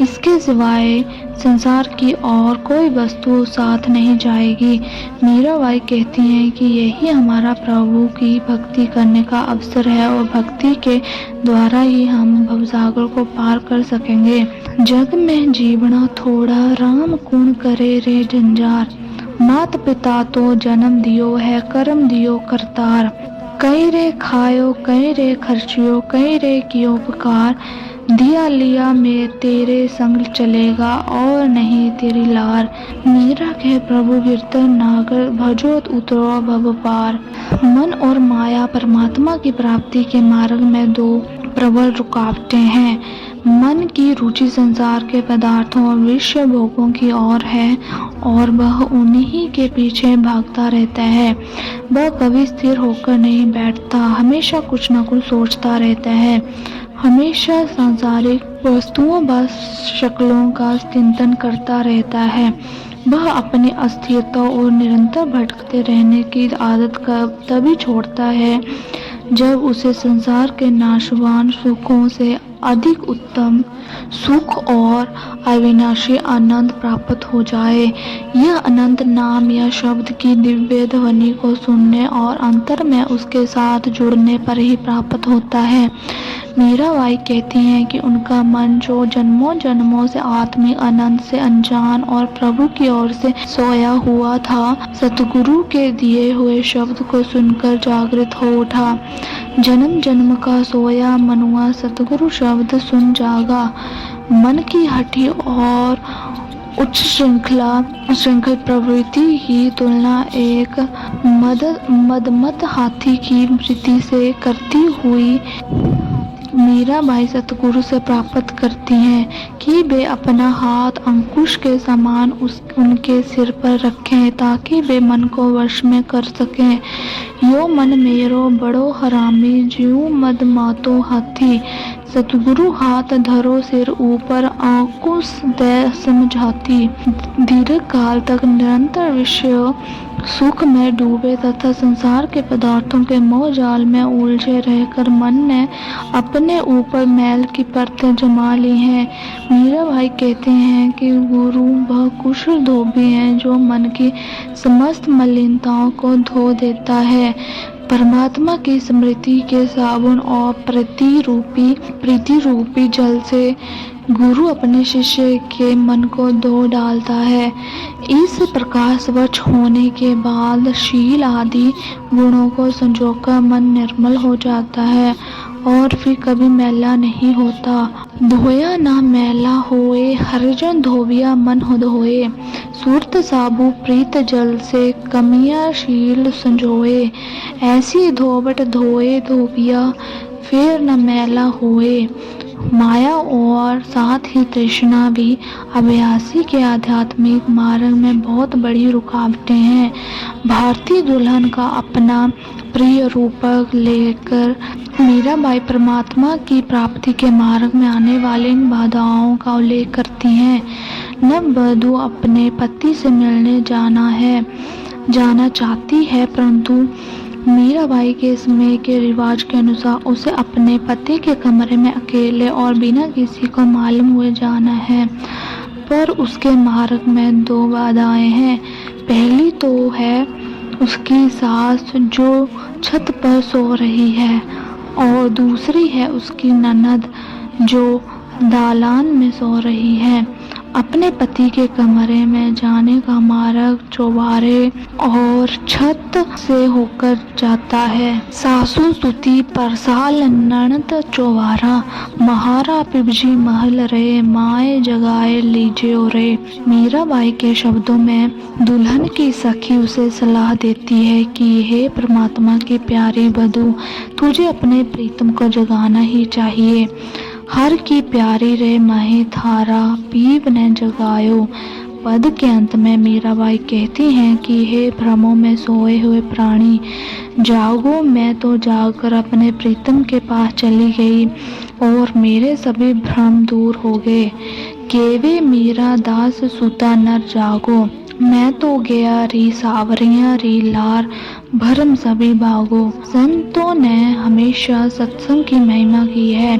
इसके सिवाय संसार की और कोई वस्तु साथ नहीं जाएगी। मीराबाई कहती हैं कि यही हमारा प्रभु की भक्ति करने का अवसर है और भक्ति के द्वारा ही हम भवसागर को पार कर सकेंगे। जग में जीवना थोड़ा, राम कुण करे रे जंजार। मात पिता तो जन्म दियो है, कर्म दियो करतार। कई रे खायो, कई रे खर्चियो, कई रे कियो उपकार। दिया लिया में तेरे संग चलेगा और नहीं तेरी लार। मेरा कह प्रभु कीर्तन नागर, भजोत उतरो भव पार। मन और माया परमात्मा की प्राप्ति के मार्ग में दो प्रबल रुकावटें हैं। मन की रुचि संसार के पदार्थों और विषय भोगों की ओर है और वह उन्हीं के पीछे भागता रहता है। वह कभी स्थिर होकर नहीं बैठता, हमेशा कुछ न कुछ सोचता रहता है, हमेशा सांसारिक वस्तुओं व शक्लों का चिंतन करता रहता है। वह अपनी अस्थिरता और निरंतर भटकते रहने की आदत का तभी छोड़ता है जब उसे संसार के नाशवान सुखों से अधिक उत्तम सुख और अविनाशी आनंद प्राप्त हो जाए। यह अनंत नाम या शब्द की दिव्य ध्वनि को सुनने और अंतर में उसके साथ जुड़ने पर ही प्राप्त होता है। मीराबाई कहती हैं कि उनका मन जो जन्मों जन्मों से आत्मिक आनंद से अनजान और प्रभु की ओर से सोया हुआ था, सतगुरु के दिए हुए शब्द को सुनकर जागृत हो उठा। जन्म जन्म का सोया मनुआ सतगुरु शब्द सुन जागा। मन की हठी और उच्च श्रृंखल प्रवृत्ति की तुलना एक मदमत हाथी की वृत्ति से करती हुई मीराबाई सतगुरु से प्राप्त करती हैं कि वे अपना हाथ अंकुश के समान उनके सिर पर रखें ताकि वे मन को वश में कर सकें। यो मन मेरो बड़ो हरामी जीव मद मातो हाथी, सतगुरु हाथ धरो सिर ऊपर अंकुश दे समझाती। दीर्घ काल तक निरंतर विषय सुख में डूबे तथा संसार के पदार्थों के मोह जाल में उलझे रहकर मन ने अपने ऊपर मैल की परतें जमा ली हैं। मीराबाई कहते हैं कि गुरु वह कुशल धोबी हैं जो मन की समस्त मलिनताओं को धो देता है। परमात्मा की स्मृति के साबुन और प्रीति रूपी जल से गुरु अपने शिष्य के मन को धो डालता है। इस प्रकार स्वच्छ होने के बाद शील आदि गुणों को संजोकर मन निर्मल हो जाता है और फिर कभी मैला नहीं होता। धोया ना मैला होए, हरिजन धोबिया मन धोए, सूरत साबु प्रीत जल से कमिया शील संजोए। ऐसी धोबट धोए धोबिया फिर न मैला होए। माया और साथ ही तृष्णा भी अभ्यासी के आध्यात्मिक मार्ग में बहुत बड़ी रुकावटें हैं। भारतीय दुल्हन का अपना प्रिय रूपक लेकर मीराबाई परमात्मा की प्राप्ति के मार्ग में आने वाली इन बाधाओं का उल्लेख करती हैं। नववधू अपने पति से मिलने जाना चाहती है, परंतु मीराबाई के समय के रिवाज के अनुसार उसे अपने पति के कमरे में अकेले और बिना किसी को मालूम हुए जाना है। पर उसके मार्ग में दो बाधाएं हैं। पहली तो है उसकी सास जो छत पर सो रही है और दूसरी है उसकी ननद जो दालान में सो रही है। अपने पति के कमरे में जाने का मार्ग चौबारे और छत से होकर जाता है। सासू सुती परसाल ननद चौबारा, महारा पिबजी महल रे, माए जगाए लीजियो रे। मीराबाई के शब्दों में दुल्हन की सखी उसे सलाह देती है कि हे परमात्मा की प्यारी वधू, तुझे अपने प्रीतम को जगाना ही चाहिए। हर की प्यारी रे महे थारा, पीव ने जगायो। पद के अंत में मीराबाई कहती हैं कि हे भ्रमों में सोए हुए प्राणी, जागो। मैं तो जागकर अपने प्रीतम के पास चली गई और मेरे सभी भ्रम दूर हो गए। केवे मीरा दास सुता नर जागो, मैं तो गया री सावरियां री लार, भरम सभी भागो। संतों ने हमेशा सत्संग की महिमा की है।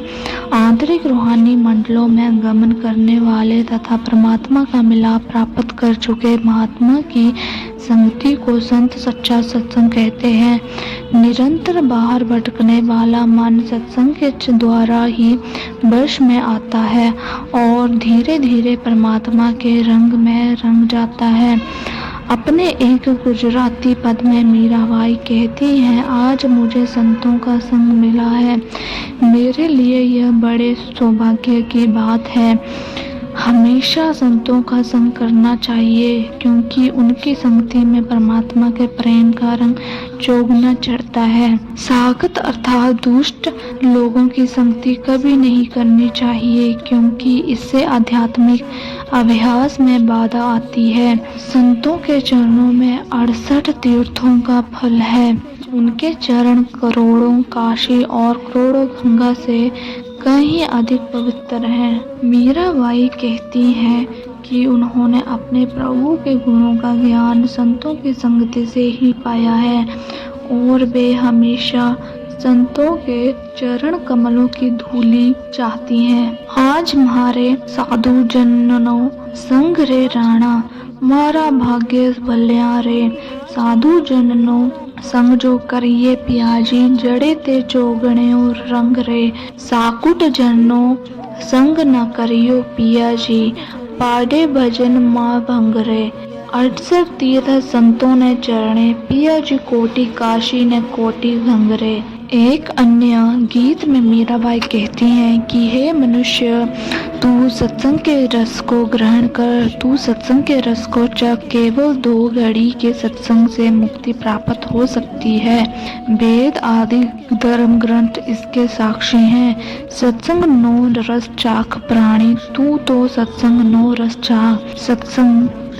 आंतरिक रूहानी मंडलों में गमन करने वाले तथा परमात्मा का मिलाप प्राप्त कर चुके महात्मा की संगति को संत सच्चा सत्संग कहते हैं। निरंतर बाहर भटकने वाला मन सत्संग के द्वारा ही वश में आता है और धीरे धीरे परमात्मा के रंग में रंग जाता है। अपने एक गुजराती पद में मीराबाई कहती हैं, आज मुझे संतों का संग मिला है। मेरे लिए यह बड़े सौभाग्य की बात है। हमेशा संतों का संग करना चाहिए, क्योंकि उनकी संगति में परमात्मा के प्रेम का रंग चौगुना चढ़ता है। सागत अर्थात दुष्ट लोगों की संगति कभी नहीं करनी चाहिए, क्योंकि इससे आध्यात्मिक अभ्यास में बाधा आती है। संतों के चरणों में 68 तीर्थों का फल है। उनके चरण करोड़ों काशी और करोड़ों गंगा से कहीं अधिक पवित्र हैं। मीराबाई कहती हैं कि उन्होंने अपने प्रभु के गुणों का ज्ञान संतों की संगति से ही पाया है और वे हमेशा संतों के चरण कमलों की धूली चाहती हैं। आज हमारे साधु जनों संग रे राणा, मारा भाग्य भल्या रे। साधु जनों संग जो करिए पियाजी, जड़े ते चौगणियों रंग रे। साकुट जनों संग न करियो पियाजी, पाड़े भजन माँ भंग रे। 68 तीर्थ संतों ने चरणे, पियाजी कोटि काशी ने कोटि भंगरे। एक अन्य गीत में मीराबाई कहती हैं कि हे मनुष्य, तू सत्संग के रस को ग्रहण कर, तू सत्संग के रस को चख। केवल 2 घड़ी के सत्संग से मुक्ति प्राप्त हो सकती है। वेद आदि धर्म ग्रंथ इसके साक्षी हैं। सत्संग नो रस चाख प्राणी, तू तो सत्संग नो रस चाख।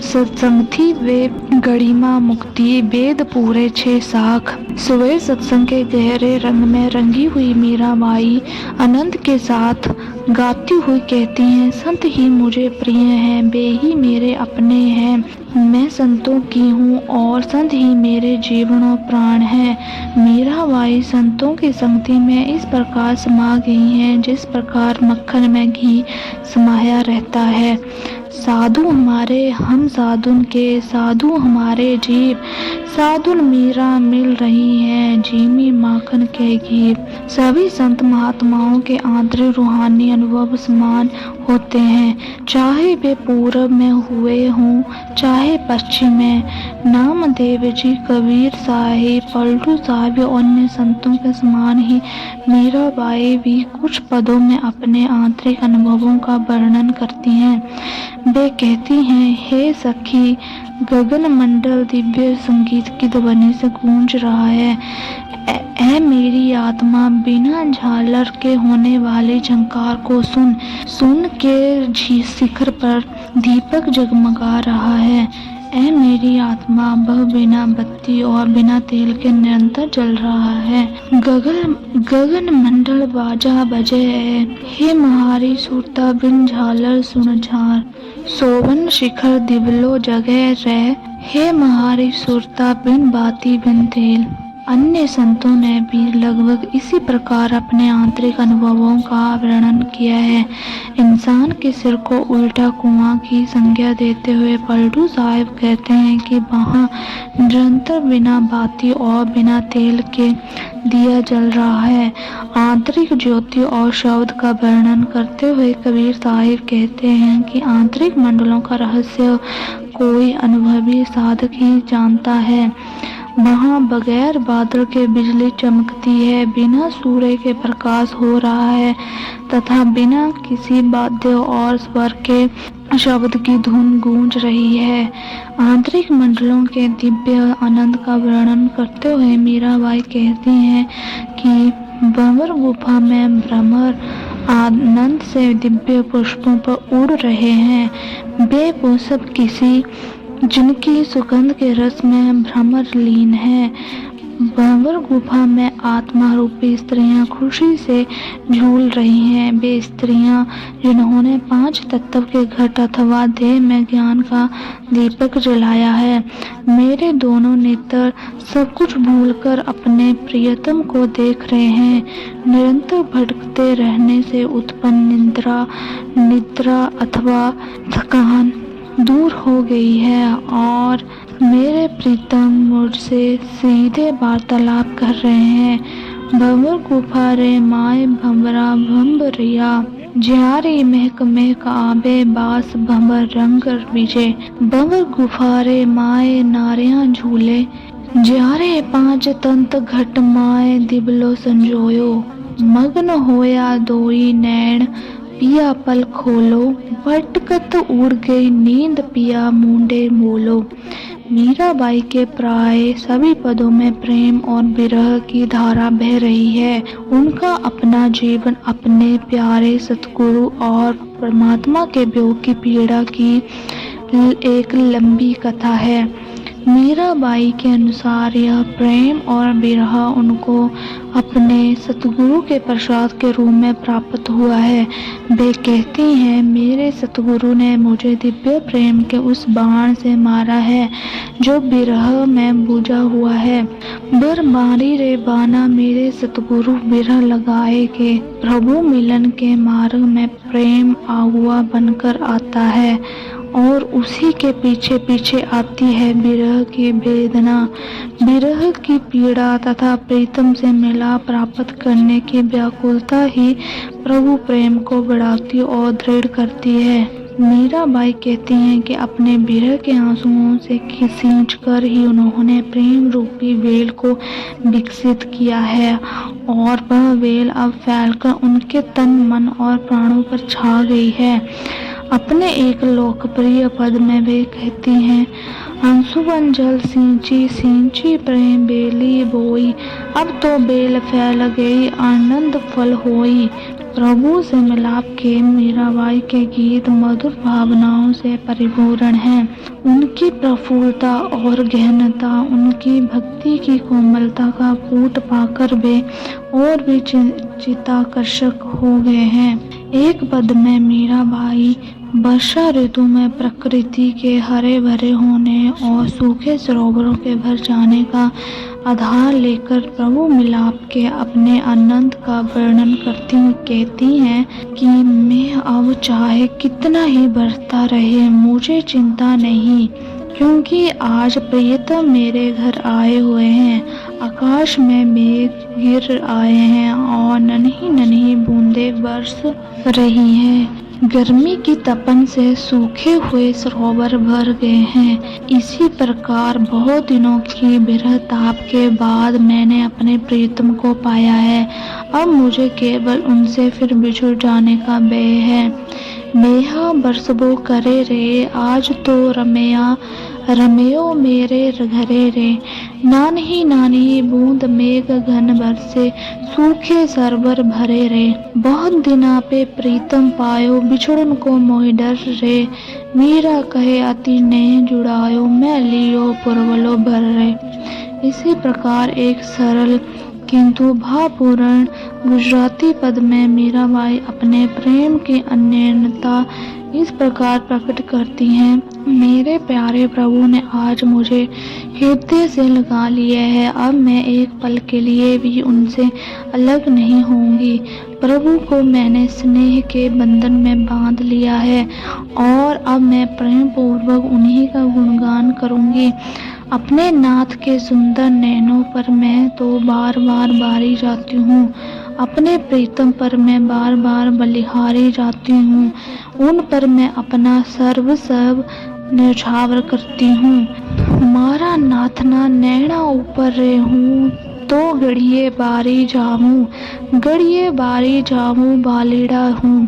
सत्संग थी वे गढ़िमा मुक्ति, वेद पूरे 6 साख। सुबह सत्संग के गहरे रंग में रंगी हुई मीराबाई आनंद के साथ गाती हुई कहती हैं, संत ही मुझे प्रिय हैं, वे ही मेरे अपने हैं। मैं संतों की हूँ और संत ही मेरे जीवन और प्राण हैं। मीराबाई संतों की संगति में इस प्रकार समा गई हैं जिस प्रकार मक्खन में घी समाया रहता है। साधु हमारे हम साधुन के, साधु हमारे जीव, साधुन मीरा मिल रही हैं जीमी माखन के घी। सभी संत महात्माओं के आंतरिक रूहानी अनुभव समान होते हैं, चाहे वे पूर्व में हुए हों चाहे पश्चिम में। नामदेव जी, कबीर साहिब, पलटू साहिब और अन्य संतों के समान ही मीराबाई भी कुछ पदों में अपने आंतरिक अनुभवों का वर्णन करती हैं। वे कहती हैं, हे सखी, गगन मंडल दिव्य संगीत की ध्वनि से गूंज रहा है। ऐ मेरी आत्मा, बिना झालर के होने वाले झंकार को सुन के शिखर पर दीपक जगमगा रहा है। ऐ मेरी आत्मा, वह बिना बत्ती और बिना तेल के निरंतर जल रहा है। गगन मंडल बाजा बजे है, हे महारी सुरता बिन झालर सुन झार। सोवन शिखर दिवलो जगह रह, हे महारी सुरता बिन बाती बिन तेल। अन्य संतों ने भी लगभग इसी प्रकार अपने आंतरिक अनुभवों का वर्णन किया है। इंसान के सिर को उल्टा कुआं की संज्ञा देते हुए पलटू साहिब कहते हैं कि वहाँ निरंतर बिना बाती और बिना तेल के दिया जल रहा है। आंतरिक ज्योति और शब्द का वर्णन करते हुए कबीर साहिब कहते हैं कि आंतरिक मंडलों का रहस्य कोई अनुभवी साधक ही जानता है। वहाँ बगैर बादल के बिजली चमकती है, बिना सूर्य के प्रकाश हो रहा है तथा बिना किसी वाद्य और स्वर के शब्द की धुन गूंज रही है। आंतरिक मंडलों के दिव्य आनंद का वर्णन करते हुए मीराबाई कहती हैं कि भंवर गुफा में भ्रमर आनंद से दिव्य पुष्पों पर उड़ रहे हैं। वे पुष्प किसी जिनकी सुगंध के रस में भ्रमर लीन है। भंवर गुफा में आत्मा रूपी स्त्रियां खुशी से झूल रही हैं। वे स्त्रियां जिन्होंने 5 तत्व के घट अथवा देह में ज्ञान का दीपक जलाया है। मेरे दोनों नेत्र सब कुछ भूलकर अपने प्रियतम को देख रहे हैं। निरंतर भटकते रहने से उत्पन्न निद्रा अथवा थकान दूर हो गई है और मेरे प्रीतम मुझसे सीधे वार्तालाप कर रहे हैं। भंवर गुफा रे माए भंवरा भंवरिया, ज्यारी महक आबे बास भंवर रंग विजय। भंवर गुफा रे माए नारियां झूले, ज्यारे 5 तंत घट माए दिबलो संजोयो। मग्न होया दोई नैण, पिया पल खोलो, फटकत उड़ गई नींद पिया मुंडे मोलो। मीराबाई के प्राय सभी पदों में प्रेम और विरह की धारा बह रही है। उनका अपना जीवन अपने प्यारे सतगुरु और परमात्मा के वियोग की पीड़ा की एक लंबी कथा है। मीराबाई के अनुसार यह प्रेम और विरह उनको अपने सतगुरु के प्रसाद के रूप में प्राप्त हुआ है। वे कहती हैं, मेरे सतगुरु ने मुझे दिव्य प्रेम के उस बाण से मारा है जो विरह में बुझा हुआ है। बर मारी रे बाना मेरे सतगुरु विरह लगाए के। प्रभु मिलन के मार्ग में प्रेम आगुआ बनकर आता है और उसी के पीछे पीछे आती है विरह की वेदना, विरह की पीड़ा तथा प्रीतम से मिलाप प्राप्त करने की व्याकुलता ही प्रभु प्रेम को बढ़ाती और दृढ़ करती है। मीराबाई कहती हैं कि अपने विरह के आंसुओं से खींचकर ही उन्होंने प्रेम रूपी वेल को विकसित किया है और वह वेल अब फैलकर उनके तन, मन और प्राणों पर छा गई है। अपने एक लोकप्रिय पद में वे कहती हैं, अंशुवन जल सींची सींची प्रेम बेली बोई, अब तो बेल फैल गई आनंद फल होई। प्रभु से मिलाप के मीराबाई के गीत मधुर भावनाओं से परिपूर्ण हैं। उनकी प्रफुल्लता और गहनता, उनकी भक्ति की कोमलता का कूट पाकर वे और भी चित्ताकर्षक हो गए हैं। एक पद में मीराबाई वर्षा ऋतु में प्रकृति के हरे भरे होने और सूखे सरोवरों के भर जाने का आधार लेकर प्रभु मिलाप के अपने आनंद का वर्णन करती हुई कहती हैं कि मैं अब चाहे कितना ही बरसता रहे मुझे चिंता नहीं, क्योंकि आज प्रियतम मेरे घर आए हुए हैं। आकाश में मेघ गिर आए हैं और नन्ही नन्ही बूंदें बरस रही हैं। गर्मी की तपन से सूखे हुए सरोवर भर गए हैं। इसी प्रकार बहुत दिनों की विरह ताप के बाद मैंने अपने प्रीतम को पाया है। अब मुझे केवल उनसे फिर बिछुड़ जाने का भय है। नेहा बरसबो करे रे, आज तो रमेयो मेरे घरे रे। नानही नानही बूंद मेघ घन बरसे, सूखे सरवर भरे रे। बहुत दिना पे प्रीतम पायो, बिछुड़न को मोहि डर रे। मीरा कहे अति नेह जुड़ायो, मैं लियो पुरवलो भर रे। इसी प्रकार एक सरल किंतु भावपूर्ण गुजराती पद में मीराबाई अपने प्रेम की अनन्यता इस प्रकार प्रकट करती हैं, मेरे प्यारे प्रभु ने आज मुझे हृदय से लगा लिया है। अब मैं एक पल के लिए भी उनसे अलग नहीं होंगी। प्रभु को मैंने स्नेह के बंधन में बांध लिया है और अब मैं प्रेम पूर्वक उन्हीं का गुणगान करूंगी। अपने नाथ के सुंदर नैनों पर मैं तो बार बार बारी जाती हूँ, अपने प्रीतम पर मैं बार बार बलिहारी जाती हूँ। उन पर मैं अपना सर्वस्व न्यौछावर करती हूँ। मारा नाथना नैना ऊपर रे हूँ, तो गड़िए बारी जाऊँ, गड़िए बारी जाऊँ बालीड़ा हूँ,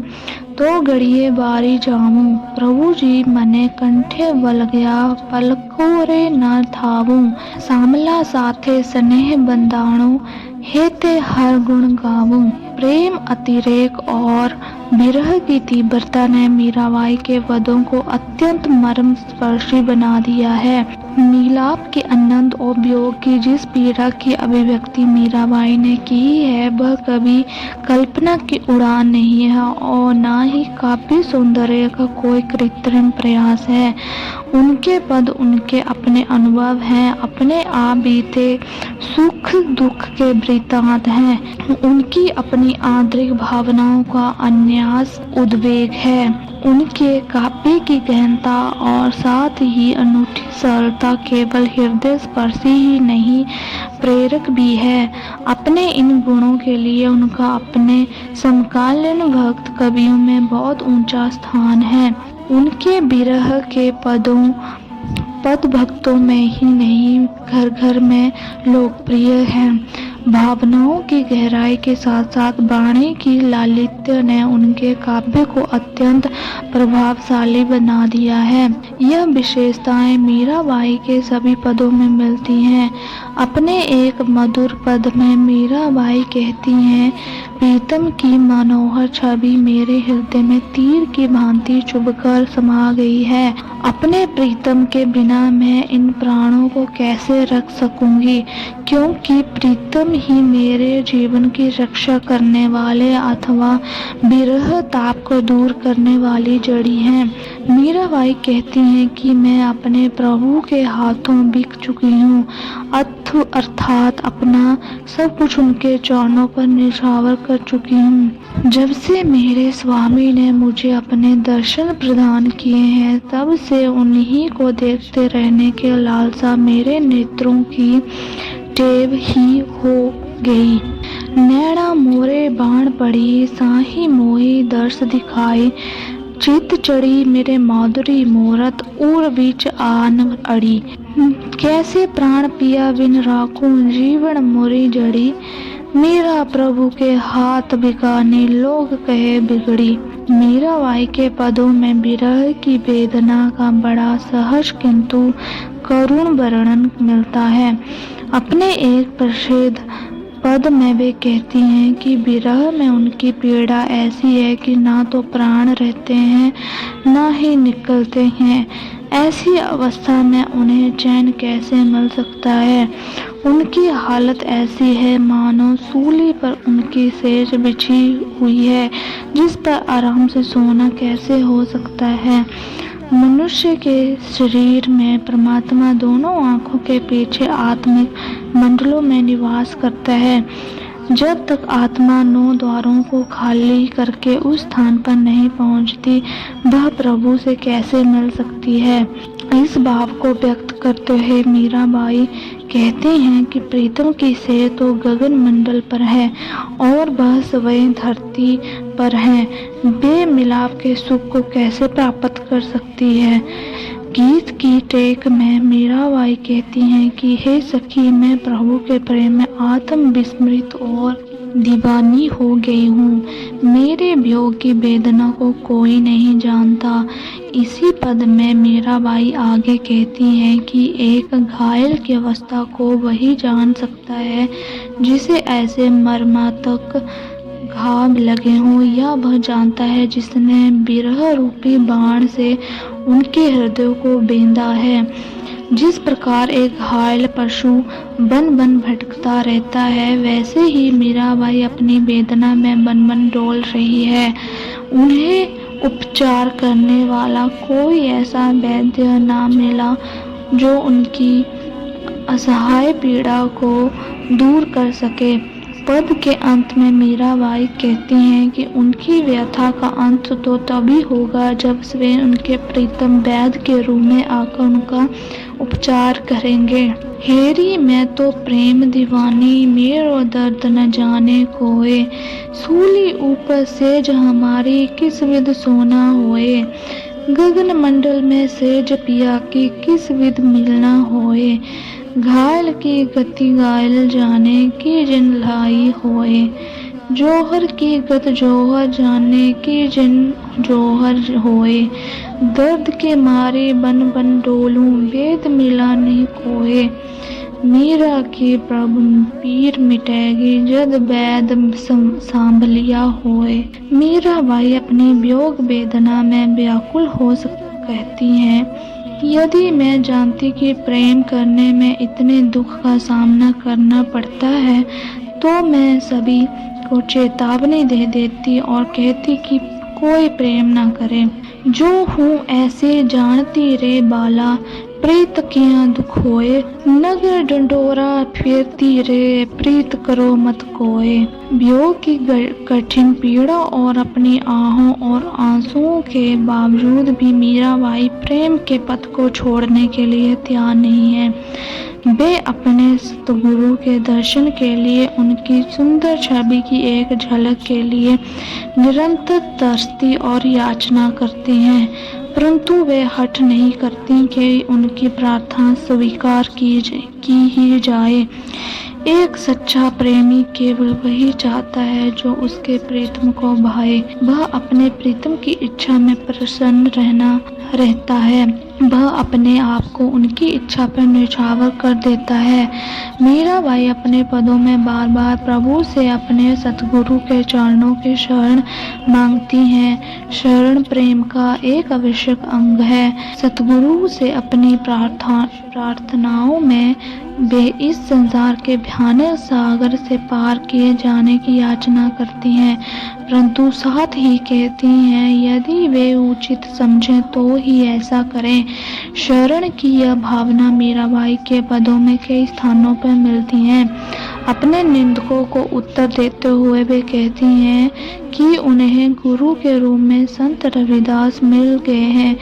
तो गड़िए बारी जाऊँ। प्रभु जी मने कंठे बल गया, पलको रे न थावूँ। सामला साथे स्नेह बंदाणु, हेते हर गुण गावूं। प्रेम अतिरेक और विरह की तीव्रता ने मीराबाई के पदों को अत्यंत मर्म स्पर्शी बना दिया है। मिलाप के आनंद और वियोग की जिस पीड़ा की अभिव्यक्ति मीराबाई ने की है वह कभी कल्पना की उड़ान नहीं है और ना ही काव्य सौंदर्य का कोई कृत्रिम प्रयास है। उनके पद उनके अपने अनुभव हैं, अपने आप बीते सुख दुख के वृत्तांत हैं। उनकी अपनी आंतरिक भावनाओं का अन्यास उद्वेग है। उनके काव्य की गहनता और साथ ही अनूठी सरलता केवल हृदय स्पर्शी ही नहीं प्रेरक भी है। अपने इन गुणों के लिए उनका अपने समकालीन भक्त कवियों में बहुत ऊंचा स्थान है। उनके विरह के पद भक्तों में ही नहीं घर घर में लोकप्रिय हैं। भावनाओं की गहराई के साथ साथ वाणी की लालित्य ने उनके काव्य को अत्यंत प्रभावशाली बना दिया है। यह विशेषताएं मीराबाई के सभी पदों में मिलती हैं। अपने एक मधुर पद में मीराबाई कहती हैं, प्रीतम की मनोहर छवि मेरे हृदय में तीर की भांति चुभकर समा गई है। अपने प्रीतम के बिना मैं इन प्राणों को कैसे रख सकूंगी, क्योंकि प्रीतम ही मेरे जीवन की रक्षा करने वाले अथवा विरह ताप को दूर करने वाली जड़ी हैं। मीराबाई कहती हैं कि मैं अपने प्रभु के हाथों बिक चुकी हूँ, अर्थात अपना सब कुछ उनके चरणों पर निछावर कर चुकी हूँ। जब से मेरे स्वामी ने मुझे अपने दर्शन प्रदान किए हैं, तब से उन्हीं को देखते रहने के लालसा मेरे नेत्रों की टेव ही हो गई। नैना मोरे बाण पड़ी, साही मोही दर्श दिखाई, चित चढ़ी मेरे माधुरी मोरत, उर बीच आन अड़ी। कैसे प्राण पिया बिन राखूं, जीवन मोरी जड़ी, मेरा प्रभु के हाथ बिकाने लोग कहे बिगड़ी। मीराबाई के पदों में विरह की वेदना का बड़ा सहज किंतु करुण वर्णन मिलता है। अपने एक प्रसिद्ध पद में वे कहती हैं कि विरह में उनकी पीड़ा ऐसी है कि ना तो प्राण रहते हैं ना ही निकलते हैं। ऐसी अवस्था में उन्हें चैन कैसे मिल सकता है। उनकी हालत ऐसी है मानो सूली पर उनकी सेज बिछी हुई है, जिस पर आराम से सोना कैसे हो सकता है। मनुष्य के शरीर में परमात्मा दोनों आंखों के पीछे आत्मिक मंडलों में निवास करता है। जब तक आत्मा 9 द्वारों को खाली करके उस स्थान पर नहीं पहुंचती, वह प्रभु से कैसे मिल सकती है। इस भाव को व्यक्त करते हुए मीराबाई कहते हैं कि प्रीतम की सेज तो गगन मंडल पर है और वह स्वयं धरती पर है, बेमिलाप के सुख को कैसे प्राप्त कर सकती है। गीत की टेक में मीराबाई कहती हैं कि हे सखी, मैं प्रभु के प्रेम में आत्म विस्मृत और दीवानी हो गई हूँ। मेरे वियोग की वेदना को कोई नहीं जानता। इसी पद में मीराबाई आगे कहती हैं कि एक घायल की अवस्था को वही जान सकता है जिसे ऐसे मर्मांतक घाव लगे हों, या वह जानता है जिसने विरह रूपी बाण से उनके हृदय को बेंधा है। जिस प्रकार एक घायल पशु बन बन भटकता रहता है, वैसे ही मीराबाई अपनी वेदना में बन बन डोल रही है। उन्हें उपचार करने वाला कोई ऐसा वैद्य ना मिला जो उनकी असहाय पीड़ा को दूर कर सके। पद के अंत में मीराबाई कहती हैं कि उनकी व्यथा का अंत तो तभी होगा जब वे उनके प्रीतम वैद्य के रूप में आकर उनका उपचार करेंगे। हेरी मैं तो प्रेम दीवानी, मेरो दर्द न जाने कोए, सूली ऊपर सेज हमारी, किस विध सोना होए, गगन मंडल में सेज पिया की, किस विध मिलना होए, घायल की गति घायल जाने की जिन लाई होए, जोहर की गत जोहर जाने की जिन जोहर होए, दर्द के मारे बन बन डोलूं, वेद मिला नहीं कोए, मीरा की प्रभु पीर मिटेगी, जद वैद सांभलिया होए। मीराबाई अपनी वियोग वेदना में व्याकुल हो कहती हैं, यदि मैं जानती कि प्रेम करने में इतने दुख का सामना करना पड़ता है, तो मैं सभी को चेतावनी दे देती और कहती कि कोई प्रेम ना करे। जो हूँ ऐसे जानती रे बाला, प्रीत किया दुख होए, नगर डंडोरा फिरती रे, प्रीत करो मत कोए। वियोग की कठिन पीड़ा और अपनी आहों और आंसुओं के बावजूद भी मीराबाई प्रेम के पथ को छोड़ने के लिए तैयार नहीं है। वे अपने सतगुरु के दर्शन के लिए, उनकी सुंदर छवि की एक झलक के लिए निरंतर तरसती और याचना करती हैं, परंतु वे हठ नहीं करती कि उनकी प्रार्थना स्वीकार की ही जाए। एक सच्चा प्रेमी केवल वही चाहता है जो उसके प्रीतम को भाए। वह अपने प्रीतम की इच्छा में प्रसन्न रहता है। वह अपने आप को उनकी इच्छा पर न्यौछावर कर देता है। मीराबाई अपने पदों में बार बार प्रभु से अपने सतगुरु के चरणों की शरण मांगती हैं। शरण प्रेम का एक आवश्यक अंग है। सतगुरु से अपनी प्रार्थनाओं में वे इस संसार के भयानक सागर से पार किए जाने की याचना करती हैं, परंतु साथ ही कहती हैं यदि वे उचित समझें तो ही ऐसा करें। शरण की यह भावना मीराबाई के पदों में कई स्थानों पर मिलती है। अपने निंदकों को उत्तर देते हुए वे कहती हैं कि उन्हें गुरु के रूप में संत रविदास मिल गए हैं,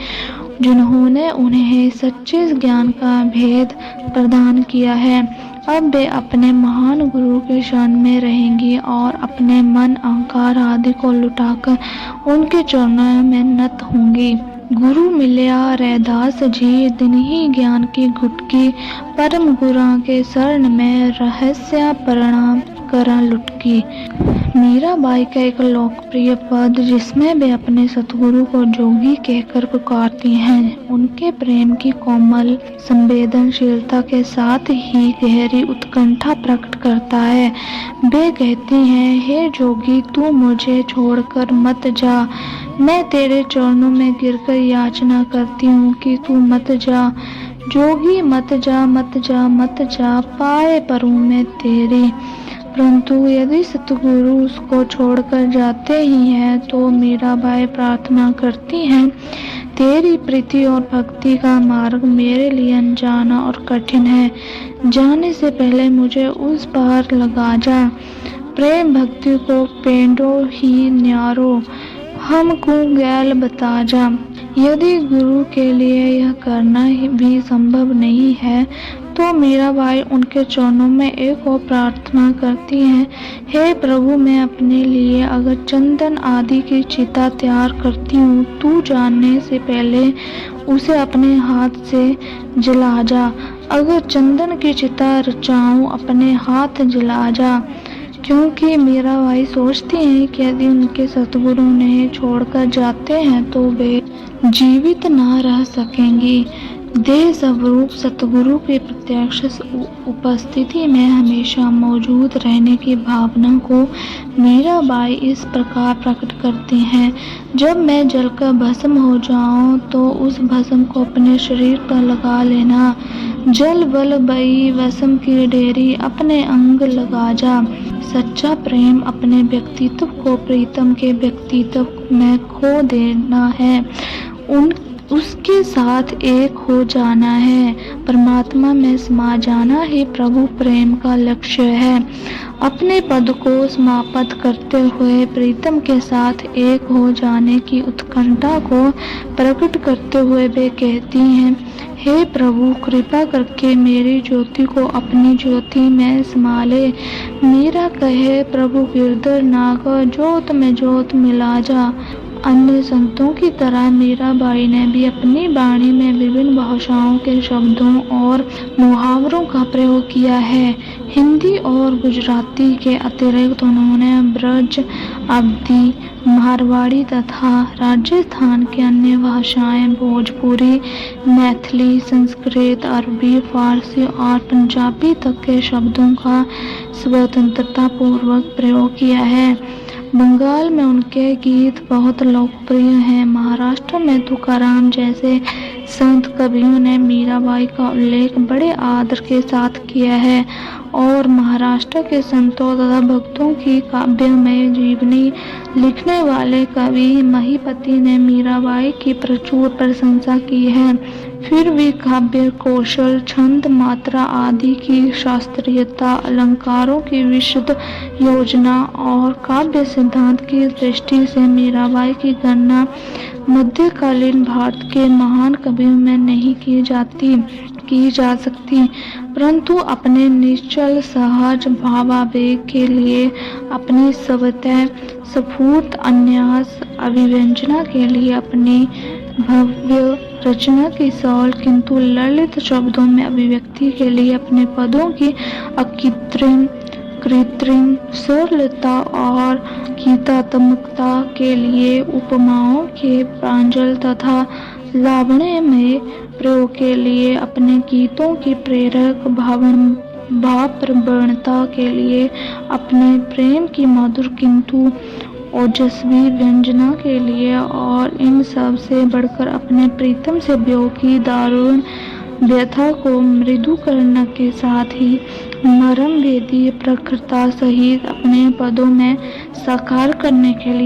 जिन्होंने उन्हें सच्चे ज्ञान का भेद प्रदान किया है। अब वे अपने महान गुरु के शरण में रहेंगी और अपने मन, अहंकार आदि को लुटाकर उनके चरणों में नत होंगी। गुरु मिलिया रैदास जी, दिन ही ज्ञान की गुटकी, परम गुरा के शरण में रहस्य प्रणाम करा लुटकी। मीराबाई का एक लोकप्रिय पद जिसमें वे अपने सतगुरु को जोगी कहकर पुकारती हैं, उनके प्रेम की कोमल संवेदनशीलता के साथ ही गहरी उत्कंठा प्रकट करता है। वे कहती हैं, हे जोगी, तू मुझे छोड़कर मत जा। मैं तेरे चरणों में गिरकर याचना करती हूँ कि तू मत जा। जोगी मत जा, मत जा, मत जा, पाए परूं मैं तेरी। परंतु यदि सतगुरु उसको छोड़कर जाते ही हैं तो मीराबाई प्रार्थना करती हैं, तेरी प्रीति और भक्ति का मार्ग मेरे लिए अनजाना और कठिन है। जाने से पहले मुझे उस पार लगा जा। प्रेम भक्ति को पेंडो ही न्यारो, हमको गैल बता जा। यदि गुरु के लिए यह करना भी संभव नहीं है तो मीराबाई उनके चरणों में एक और प्रार्थना करती हैं, हे प्रभु, मैं अपने लिए अगर चंदन आदि की चिता तैयार करती हूँ, तू जानने से पहले उसे अपने हाथ से जला जा। अगर चंदन की चिता रचाऊं, अपने हाथ जला जा। क्योंकि मीराबाई सोचती हैं कि यदि उनके सतगुरु उन्हें छोड़कर जाते हैं तो वे जीवित ना रह सकेंगी। देह स्वरूप सतगुरु की प्रत्यक्ष उपस्थिति में हमेशा मौजूद रहने की भावना को मीराबाई इस प्रकार प्रकट करती हैं, जब मैं जलकर भस्म हो जाऊं तो उस भस्म को अपने शरीर पर लगा लेना। जल बल बई वसम की डेरी, अपने अंग लगा जा। सच्चा प्रेम अपने व्यक्तित्व को प्रीतम के व्यक्तित्व में खो देना है, उसके साथ एक हो जाना है। परमात्मा में समा जाना ही प्रभु प्रेम का लक्ष्य है। अपने पद को समाप्त करते हुए प्रीतम के साथ एक हो जाने की उत्कंठा को प्रकट करते हुए वे कहती हैं, हे प्रभु, कृपा करके मेरी ज्योति को अपनी ज्योति में समा ले। मीरा कहे, प्रभु गिरधर नाग, ज्योत में ज्योत मिला जा। अन्य संतों की तरह मीराबाई ने भी अपनी वाणी में विभिन्न भाषाओं के शब्दों और मुहावरों का प्रयोग किया है। हिंदी और गुजराती के अतिरिक्त उन्होंने ब्रज, अवधी, मारवाड़ी तथा राजस्थान की अन्य भाषाएं भोजपुरी, मैथिली, संस्कृत, अरबी, फारसी और पंजाबी तक के शब्दों का स्वतंत्रता पूर्वक प्रयोग किया है। बंगाल में उनके गीत बहुत लोकप्रिय हैं। महाराष्ट्र में तुकाराम जैसे संत कवियों ने मीराबाई का उल्लेख बड़े आदर के साथ किया है और महाराष्ट्र के संतों तथा भक्तों की काव्यमय जीवनी लिखने वाले कवि महिपति ने मीराबाई की प्रचुर प्रशंसा की है। फिर भी काव्य कौशल, छंद, मात्रा आदि की शास्त्रीयता, अलंकारों की विशुद्ध योजना और काव्य सिद्धांत की दृष्टि से मीराबाई की गणना मध्यकालीन भारत के महान कवियों में नहीं की जा सकती, परंतु अपने निश्चल सहज भावावेग के लिए, अपनी स्वतः स्फूर्त अन्यास अभिव्यंजना के लिए, अपनी भव्य रचना की सरल किंतु ललित शब्दों में अभिव्यक्ति के लिए अपने पदों की कृत्रिम सरलता और गीतात्मकता के लिए उपमाओं के प्रांजल तथा लावण्य में प्रयोग के लिए अपने गीतों की प्रेरक भावप्रवणता के लिए अपने प्रेम की मधुर किंतु ओजस्वी व्यंजना के लिए और इन सब से बढ़कर अपने प्रीतम से वियोग की दारुण व्यथा को मृदुकरण के साथ ही मर्मभेदी प्रखरता सहित अपने पदों में साकार करने के लिए